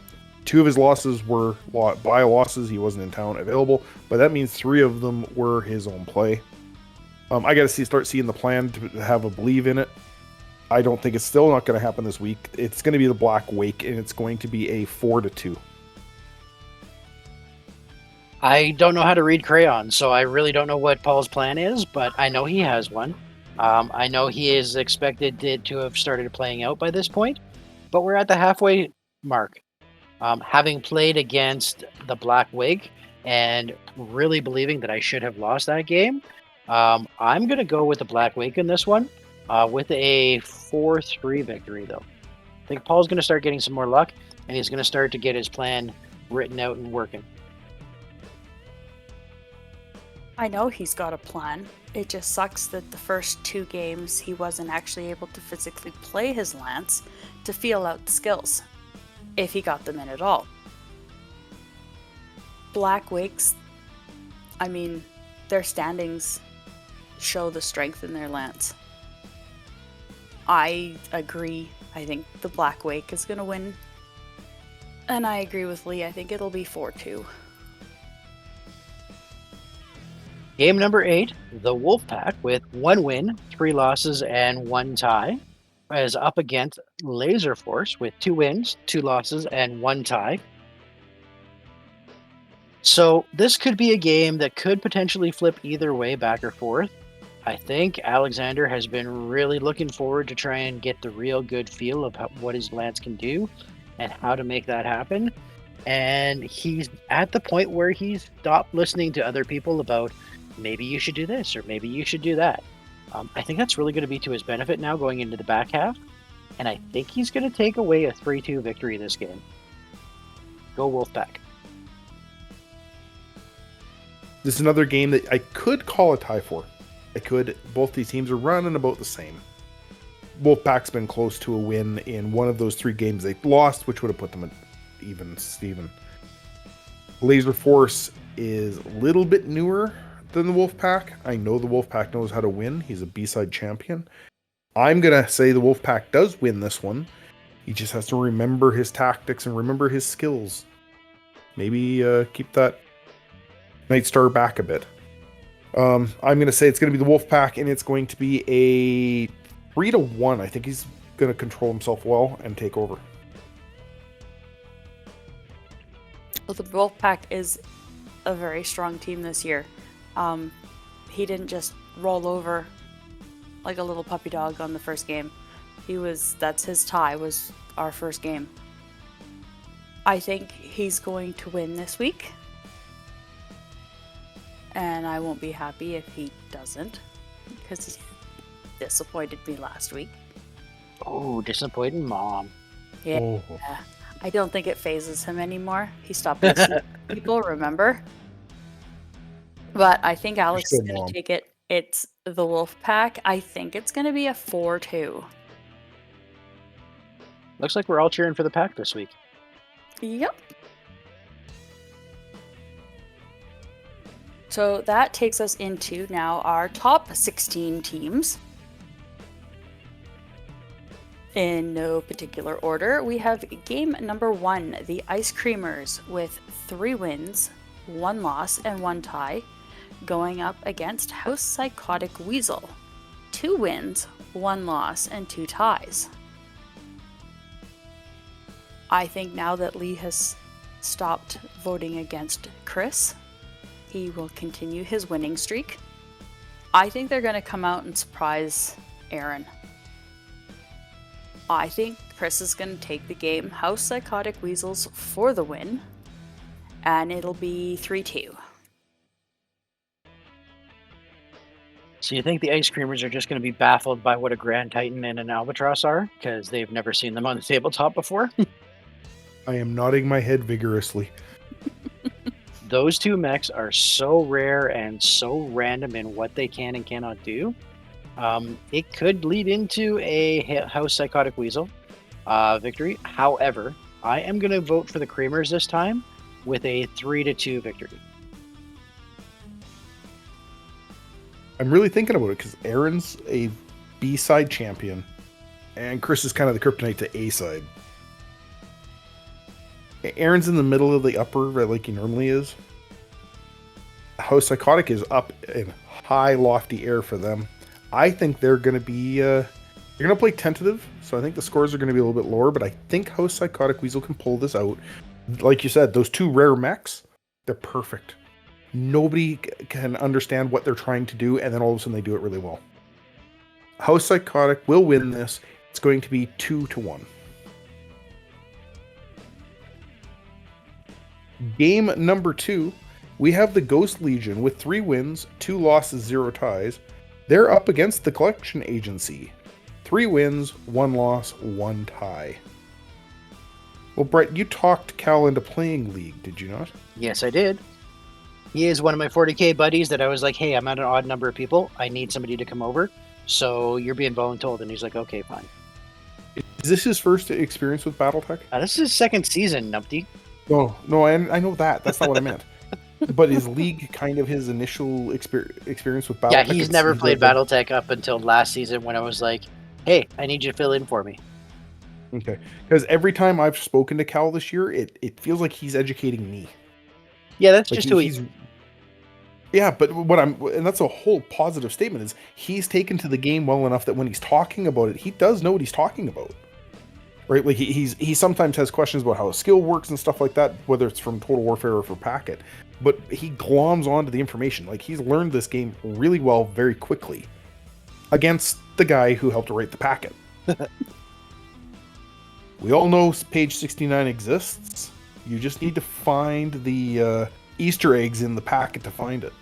2 of his losses were by losses. He wasn't in town available, but that means 3 of them were his own play. I got to start seeing the plan to have a believe in it. I don't think it's still not going to happen this week. It's going to be the Black Wake, and it's going to be a 4-2. I don't know how to read crayons, so I really don't know what Paul's plan is, but I know he has one. I know he is expected to have started playing out by this point, but we're at the halfway mark. Having played against the Black Wig and really believing that I should have lost that game, I'm going to go with the Black Wig in this one with a 4-3 victory, though. I think Paul's going to start getting some more luck, and he's going to start to get his plan written out and working. I know he's got a plan. It just sucks that the first 2 games he wasn't actually able to physically play his lance to feel out the skills, if he got them in at all. Black Wakes, I mean, their standings show the strength in their lance. I agree. I think the Black Wake is going to win. And I agree with Lee. I think it'll be 4-2. Game number 8, the Wolfpack, with 1 win, 3 losses, and 1 tie, is up against Laser Force with 2 wins, 2 losses, and 1 tie. So this could be a game that could potentially flip either way, back or forth. I think Alexander has been really looking forward to try and get the real good feel of what his lance can do and how to make that happen. And he's at the point where he's stopped listening to other people about maybe you should do this or maybe you should do that. I think that's really going to be to his benefit now going into the back half. And I think he's going to take away a 3-2 victory this game. Go Wolfpack. This is another game that I could call a tie for. I could. Both these teams are running about the same. Wolfpack's been close to a win in one of those 3 games they lost, which would have put them at even Steven. Laser Force is a little bit newer than the Wolfpack. I know the Wolfpack knows how to win. He's a B-side champion. I'm going to say the Wolfpack does win this one. He just has to remember his tactics and remember his skills. Maybe keep that Night Star back a bit. I'm going to say it's going to be the Wolfpack, and it's going to be a 3-1. I think he's going to control himself well and take over. Well, the Wolfpack is a very strong team this year. He didn't just roll over like a little puppy dog on the first game. That's his tie, was our first game. I think he's going to win this week. And I won't be happy if he doesn't, because he disappointed me last week. Oh, disappointing mom. Yeah. Oh. I don't think it phases him anymore. He stopped listening to people, remember? But I think Alex is going to take it. It's the Wolfpack. I think it's going to be a 4-2. Looks like we're all cheering for the pack this week. Yep. So that takes us into now our top 16 teams. In no particular order, we have game number 1, the Ice Creamers, with 3 wins, 1 loss, and 1 tie, going up against House Psychotic Weasel, 2 wins, 1 loss, and 2 ties. I think now that Lee has stopped voting against Chris, he will continue his winning streak. I think they're going to come out and surprise Aaron. I think Chris is going to take the game House Psychotic Weasels for the win, and it'll be 3-2. So you think the ice creamers are just going to be baffled by what a Grand Titan and an Albatross are? Because they've never seen them on the tabletop before? I am nodding my head vigorously. Those 2 mechs are so rare and so random in what they can and cannot do. It could lead into a House Psychotic Weasel victory. However, I am going to vote for the Creamers this time with a 3-2 victory. I'm really thinking about it because Aaron's a B-side champion, and Chris is kind of the kryptonite to A-side. Aaron's in the middle of the upper, like he normally is. House Psychotic is up in high, lofty air for them. I think they're going to be... they're going to play tentative, so I think the scores are going to be a little bit lower, but I think House Psychotic Weasel can pull this out. Like you said, those 2 rare mechs, they're perfect. Nobody can understand what they're trying to do, and then all of a sudden they do it really well. House Psychotic will win this. It's going to be 2-1. Game number 2, we have the Ghost Legion with 3 wins, 2 losses, 0 ties. They're up against the Collection Agency. 3 wins, 1 loss, 1 tie. Well, Brett, you talked Cal into playing League, did you not? Yes, I did. He is one of my 40k buddies that I was like, hey, I'm at an odd number of people. I need somebody to come over. So you're being voluntold. And he's like, okay, fine. Is this his first experience with Battletech? This is his 2nd season, Numpty. No, I know that. That's not what I meant. But is League kind of his initial experience with Battletech? Yeah, he's never played Battletech up until last season when I was like, hey, I need you to fill in for me. Okay. Because every time I've spoken to Cal this year, it feels like he's educating me. Yeah, that's Like just who he is. Yeah, but and that's a whole positive statement, is he's taken to the game well enough that when he's talking about it, he does know what he's talking about. Right? Like he sometimes has questions about how a skill works and stuff like that, whether it's from Total Warfare or for Packet. But he gloms onto the information. Like, he's learned this game really well very quickly against the guy who helped write the Packet. We all know page 69 exists. You just need to find the Easter eggs in the packet to find it.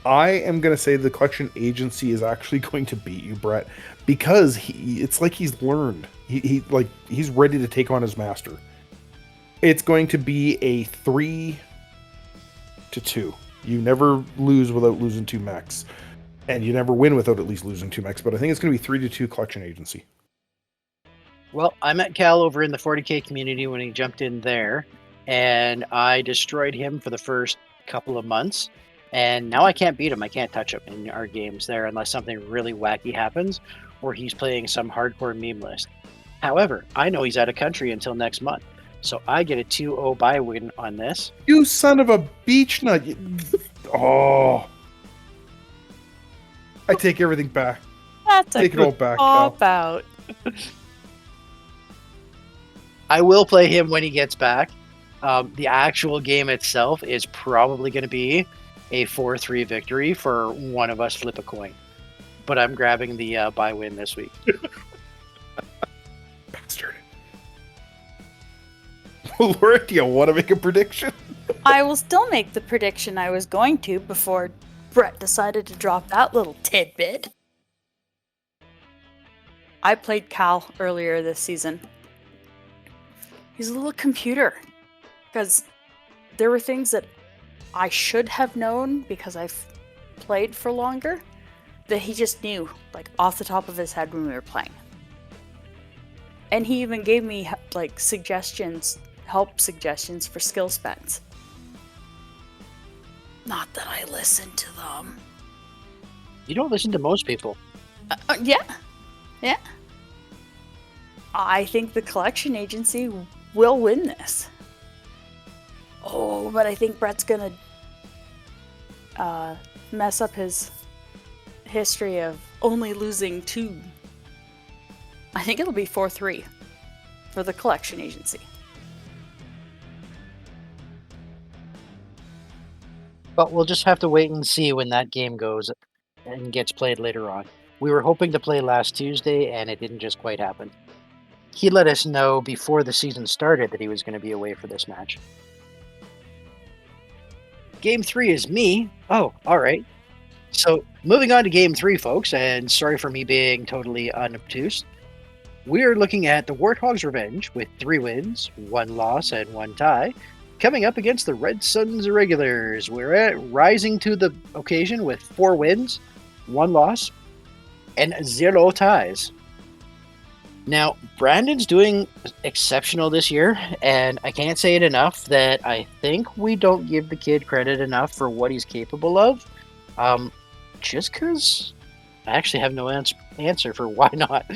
I am going to say the Collection Agency is actually going to beat you, Brett, because it's like he's learned. He's ready to take on his master. It's going to be a 3-2. You never lose without losing 2 mechs, and you never win without at least losing 2 mechs. But I think it's going to be 3-2 Collection Agency. Well, I met Cal over in the 40k community when he jumped in there, and I destroyed him for the first couple of months. And now I can't beat him. I can't touch him in our games there unless something really wacky happens or he's playing some hardcore meme list. However, I know he's out of country until next month, so I get a 2-0 bye win on this. You son of a beach nut. Oh. I take everything back. That's Take it all back, all Cal. about. I will play him when he gets back. The actual game itself is probably going to be a 4-3 victory for one of us flip a coin. But I'm grabbing the bye win this week. Bastard. Laura, do you want to make a prediction? I will still make the prediction I was going to before Brett decided to drop that little tidbit. I played Cal earlier this season. He's a little computer. Because there were things that I should have known because I've played for longer that he just knew, like, off the top of his head when we were playing. And he even gave me, like, help suggestions for skill spends. Not that I listened to them. You don't listen to most people. Yeah. I think the Collection Agency will win this. Oh, but I think Brett's gonna mess up his history of only losing 2. I think it'll be 4-3 for the collection agency. But we'll just have to wait and see when that game goes and gets played later on. We were hoping to play last Tuesday, and it didn't just quite happen. He let us know before the season started that he was going to be away for this match. Game 3 is me. Oh, all right. So moving on to Game 3, folks, and sorry for me being totally unobtuse. We're looking at the Warthog's Revenge with 3 wins, 1 loss, and 1 tie, coming up against the Red Suns Irregulars. We're rising to the occasion with 4 wins, 1 loss, and 0 ties. Now, Brandon's doing exceptional this year, and I can't say it enough that I think we don't give the kid credit enough for what he's capable of. Just because I actually have no answer for why not.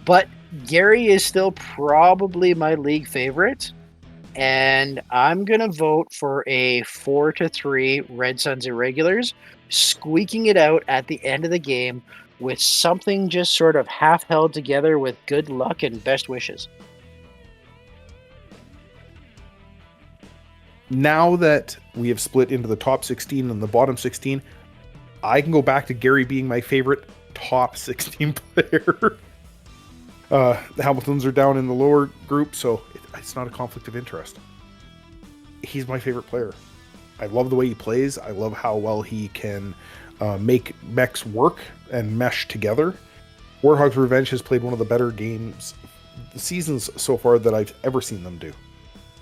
But Gary is still probably my league favorite, and I'm going to vote for a 4-3 Red Suns Irregulars, squeaking it out at the end of the game with something just sort of half held together with good luck and best wishes. Now that we have split into the top 16 and the bottom 16, I can go back to Gary being my favorite top 16 player. The Hamiltons are down in the lower group, so it's not a conflict of interest. He's my favorite player. I love the way he plays. I love how well he can make mechs work and mesh together. Warthog's Revenge has played one of the better games, the seasons so far that I've ever seen them do.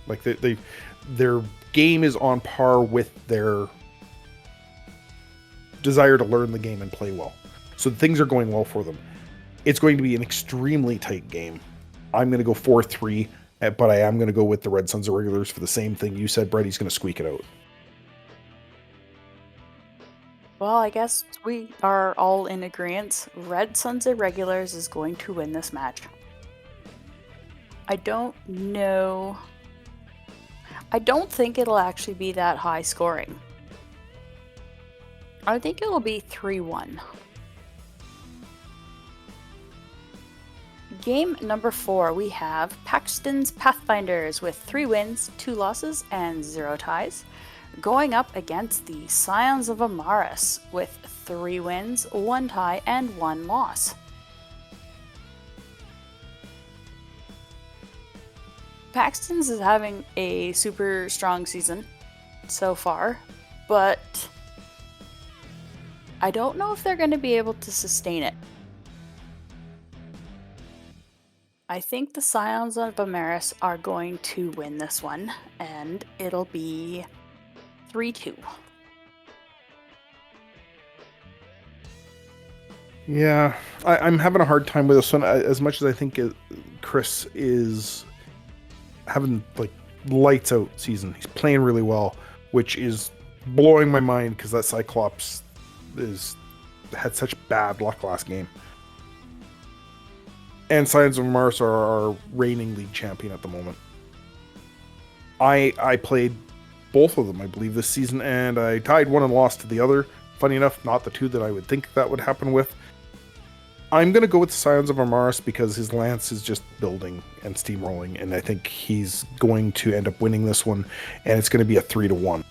Like their game is on par with their desire to learn the game and play well. So things are going well for them. It's going to be an extremely tight game. I'm going to go 4-3, but I am going to go with the Red Suns Irregulars for the same thing you said, Brett. He's going to squeak it out. Well, I guess we are all in agreement. Red Suns Irregulars is going to win this match. I don't know. I don't think it'll actually be that high scoring. I think it'll be 3-1. Game number 4, we have Paxton's Pathfinders with 3 wins, 2 losses, and 0 ties, going up against the Scions of Amaris with 3 wins, 1 tie, and 1 loss. Paxton's is having a super strong season so far, but I don't know if they're going to be able to sustain it. I think the Scions of Amaris are going to win this one, and it'll be 3-2. Yeah, I'm having a hard time with this one. As much as I think Chris is having like lights out season, he's playing really well, which is blowing my mind because that Cyclops had such bad luck last game. And Scions of Mars are our reigning league champion at the moment. I played both of them, I believe, this season, and I tied one and lost to the other. Funny enough, not the two that I would think that would happen with. I'm going to go with the Scions of Amaris because his lance is just building and steamrolling, and I think he's going to end up winning this one, and it's going to be a 3-1.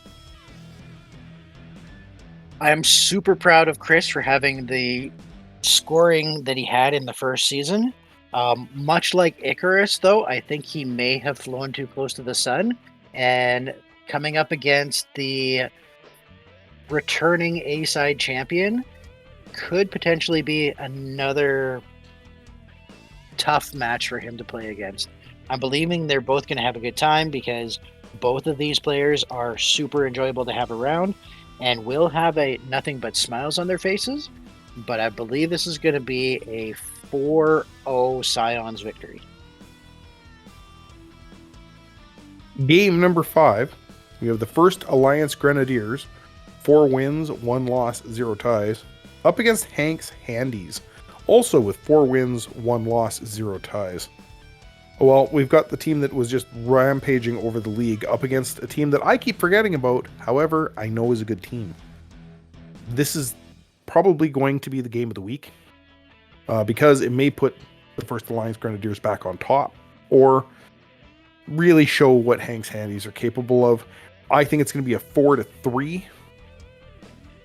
I'm super proud of Chris for having the scoring that he had in the first season. Much like Icarus, though, I think he may have flown too close to the sun, and coming up against the returning A-side champion could potentially be another tough match for him to play against. I'm believing they're both going to have a good time because both of these players are super enjoyable to have around and will have a nothing but smiles on their faces, but I believe this is going to be a 4-0 Scions victory. Game number 5, we have the First Alliance Grenadiers, 4 wins, 1 loss, 0 ties, up against Hank's Handies, also with 4 wins, 1 loss, 0 ties. Well, we've got the team that was just rampaging over the league up against a team that I keep forgetting about, however, I know is a good team. this is probably going to be the game of the week because it may put the First Alliance Grenadiers back on top or really show what Hank's Handies are capable of. I think it's going to be a 4-3,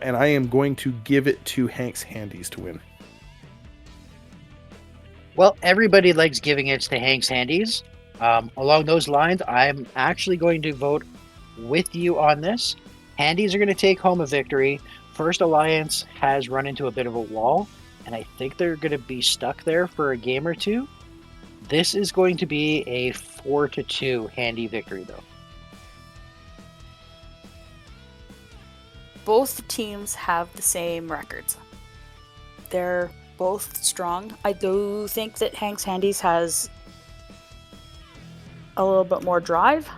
and I am going to give it to Hank's Handies to win. Well, everybody likes giving it to Hank's Handies. Along those lines, I'm actually going to vote with you on this. Handies are going to take home a victory. First Alliance has run into a bit of a wall, and I think they're going to be stuck there for a game or two. This is going to be a 4-2 Handy victory, though. Both teams have the same records. They're both strong. I do think that Hank's Handies has a little bit more drive.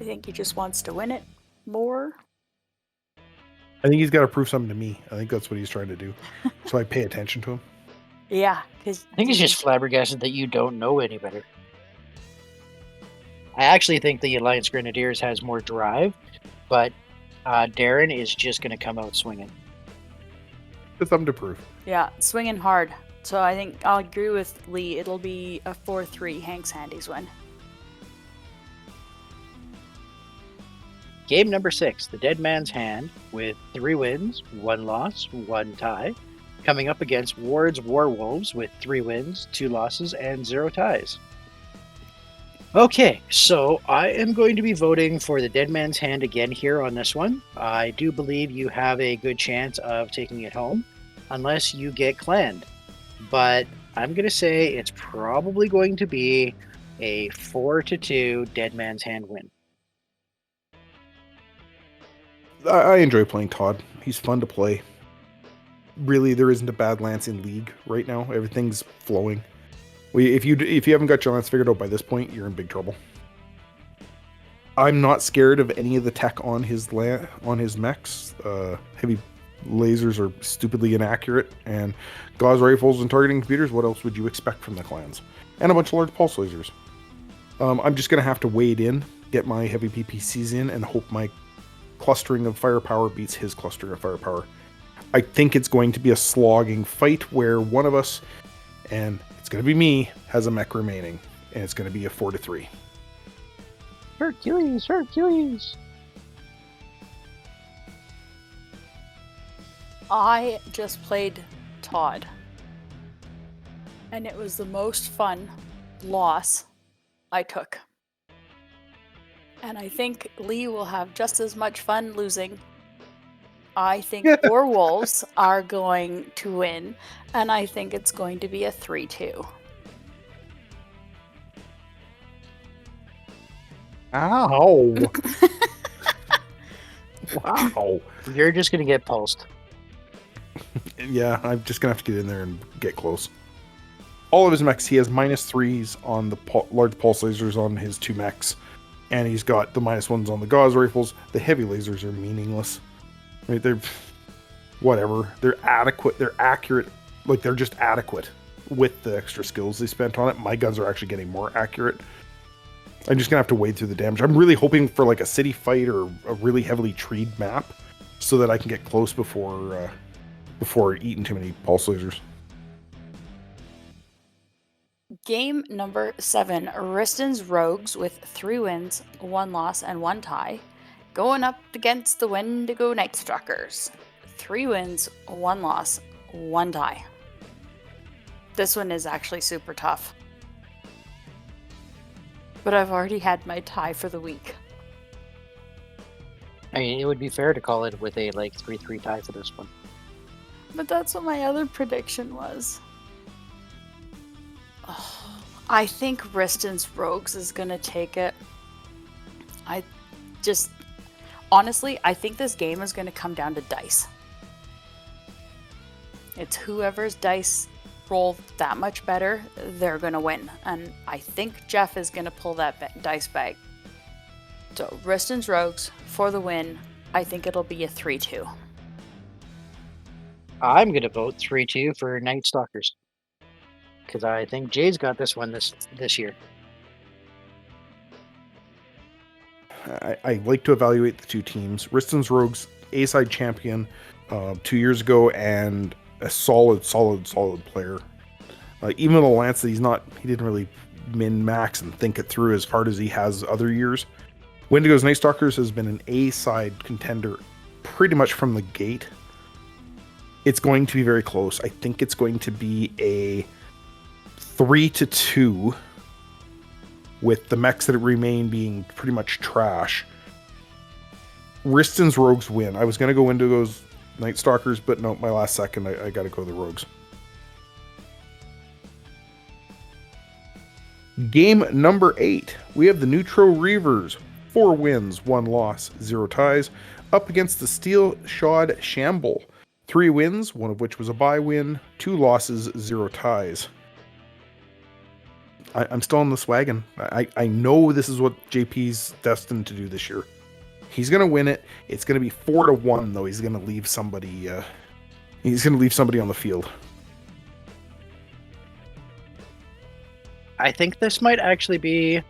I think he just wants to win it more. I think he's got to prove something to me. I think that's what he's trying to do. So I pay attention to him. Yeah, because I think he's just flabbergasted that you don't know any better. I actually think the Alliance Grenadiers has more drive, but Darren is just going to come out swinging. There's something to prove. yeah, swinging hard. So I think I'll agree with Lee. It'll be a 4-3 Hank's Handies win. Game number 6, the Dead Man's Hand, with 3 wins, 1 loss, 1 tie, coming up against Ward's Warwolves with 3 wins, 2 losses, and 0 ties. Okay, so I am going to be voting for the Dead Man's Hand again here on this one. I do believe you have a good chance of taking it home, unless you get clanned. But I'm going to say it's probably going to be a 4-2 Dead Man's Hand win. I enjoy playing Todd. He's fun to play. Really, there isn't a bad lance in League right now. Everything's flowing. If you haven't got your lance figured out by this point, you're in big trouble. I'm not scared of any of the tech on his mechs. Heavy lasers are stupidly inaccurate, and gauze rifles and targeting computers. What else would you expect from the clans? And a bunch of large pulse lasers. I'm just gonna have to wade in, get my heavy PPCs in, and hope my clustering of firepower beats his clustering of firepower. I think it's going to be a slogging fight where one of us, and it's going to be me, has a mech remaining, and it's going to be a 4-3. Hercules, Hercules! I just played Todd, and it was the most fun loss I took. And I think Lee will have just as much fun losing. I think Warwolves are going to win, and I think it's going to be a 3-2. Ow! Wow. You're just going to get pulsed. Yeah, I'm just going to have to get in there and get close. All of his mechs, he has -3s on the large pulse lasers on his 2 mechs. And he's got the -1s on the gauze rifles. The heavy lasers are meaningless. Right? They're whatever. They're adequate. They're accurate. Like, they're just adequate with the extra skills they spent on it. My guns are actually getting more accurate. I'm just gonna have to wade through the damage. I'm really hoping for like a city fight or a really heavily treed map, so that I can get close before eating too many pulse lasers. Game number 7, Riston's Rogues with 3 wins, 1 loss, and 1 tie, going up against the Wendigo Night Stalkers. 3 wins, 1 loss, 1 tie. This one is actually super tough. But I've already had my tie for the week. I mean, it would be fair to call it with a 3-3 tie for this one. But that's what my other prediction was. I think Riston's Rogues is going to take it. Honestly, I think this game is going to come down to dice. It's whoever's dice roll that much better, they're going to win. And I think Jeff is going to pull that dice bag. So, Riston's Rogues for the win. I think it'll be a 3-2. I'm going to vote 3-2 for Night Stalkers. Because I think Jay's got this one this year. I like to evaluate the two teams. Riston's Rogues A-side champion 2 years ago, and a solid player. Even with a lance that he didn't really min-max and think it through as hard as he has other years. Wendigo's Night Stalkers has been an A-side contender pretty much from the gate. It's going to be very close. I think it's going to be a 3-2, with the mechs that remain being pretty much trash. Riston's Rogues win. I was going to go Wendigo's Night Stalkers, but no, my last second, I got to go the Rogues. Game number 8. We have the Neutro Reavers. 4 wins, 1 loss, 0 ties. Up against the Steel Shod Shamble. 3 wins, 1 of which was a bye win. 2 losses, 0 ties. I'm still on this wagon. I know this is what JP's destined to do this year. He's going to win it. It's going to be 4-1, though. He's going to leave somebody. He's going to leave somebody on the field. I think this might actually be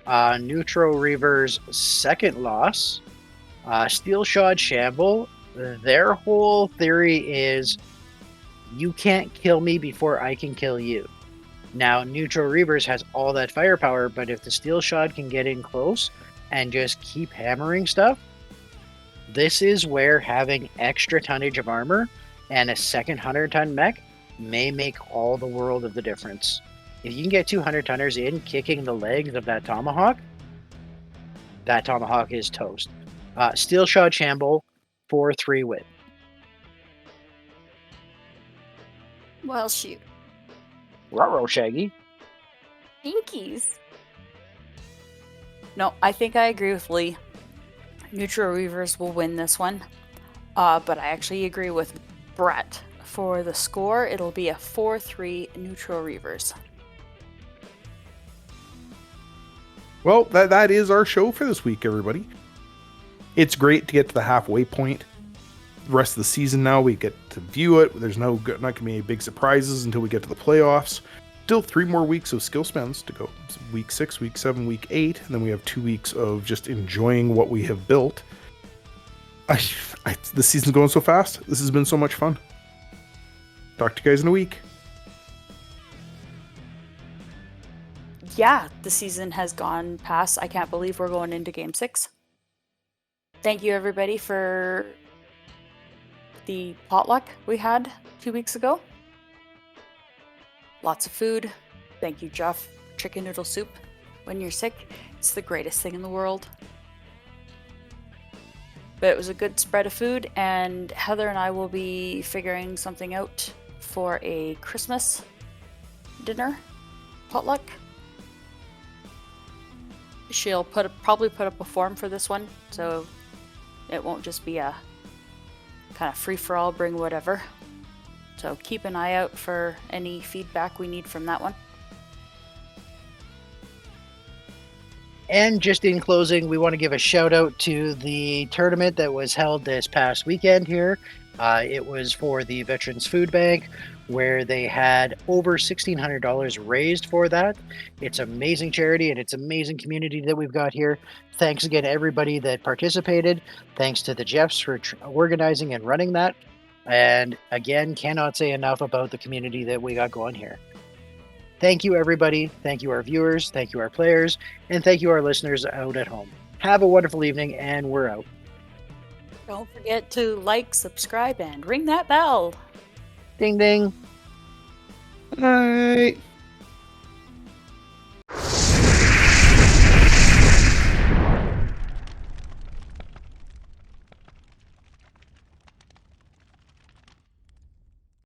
Neutro Reaver's second loss. Steel Shod Shamble, their whole theory is you can't kill me before I can kill you. Now, Neutro Reavers has all that firepower, but if the Steel Shod can get in close and just keep hammering stuff, this is where having extra tonnage of armor and a second 100-ton mech may make all the world of the difference. If you can get 200-tonners in kicking the legs of that Tomahawk is toast. Steel Shod Shamble, 4-3 win. Well, shoot. Ruh-roh, Shaggy. Pinkies. No, I think I agree with Lee. Neutral Reavers will win this one. But I actually agree with Brett. For the score, it'll be a 4-3 Neutral Reavers. Well, that is our show for this week, everybody. It's great to get to the halfway point. The rest of the season now, we get to view it. There's not going to be any big surprises until we get to the playoffs. Still 3 more weeks of skill spends to go. It's week 6, week 7, week 8, and then we have 2 weeks of just enjoying what we have built. The season's going so fast. This has been so much fun. Talk to you guys in a week. Yeah, the season has gone past. I can't believe we're going into Game 6. Thank you, everybody, for the potluck we had 2 weeks ago. Lots of food. Thank you, Jeff. Chicken noodle soup. When you're sick, it's the greatest thing in the world. But it was a good spread of food, and Heather and I will be figuring something out for a Christmas dinner potluck. She'll probably put up a form for this one, so it won't just be a kind of free-for-all, bring whatever. So keep an eye out for any feedback we need from that one. And just in closing, we want to give a shout out to the tournament that was held this past weekend here. It was for the Veterans Food Bank, where they had over $1,600 raised for that. It's amazing charity and it's amazing community that we've got here. Thanks again to everybody that participated. Thanks to the Jeffs for organizing and running that. And again, cannot say enough about the community that we got going here. Thank you, everybody. Thank you, our viewers. Thank you, our players. And thank you, our listeners out at home. Have a wonderful evening, and we're out. Don't forget to like, subscribe, and ring that bell. Ding, ding. Bye.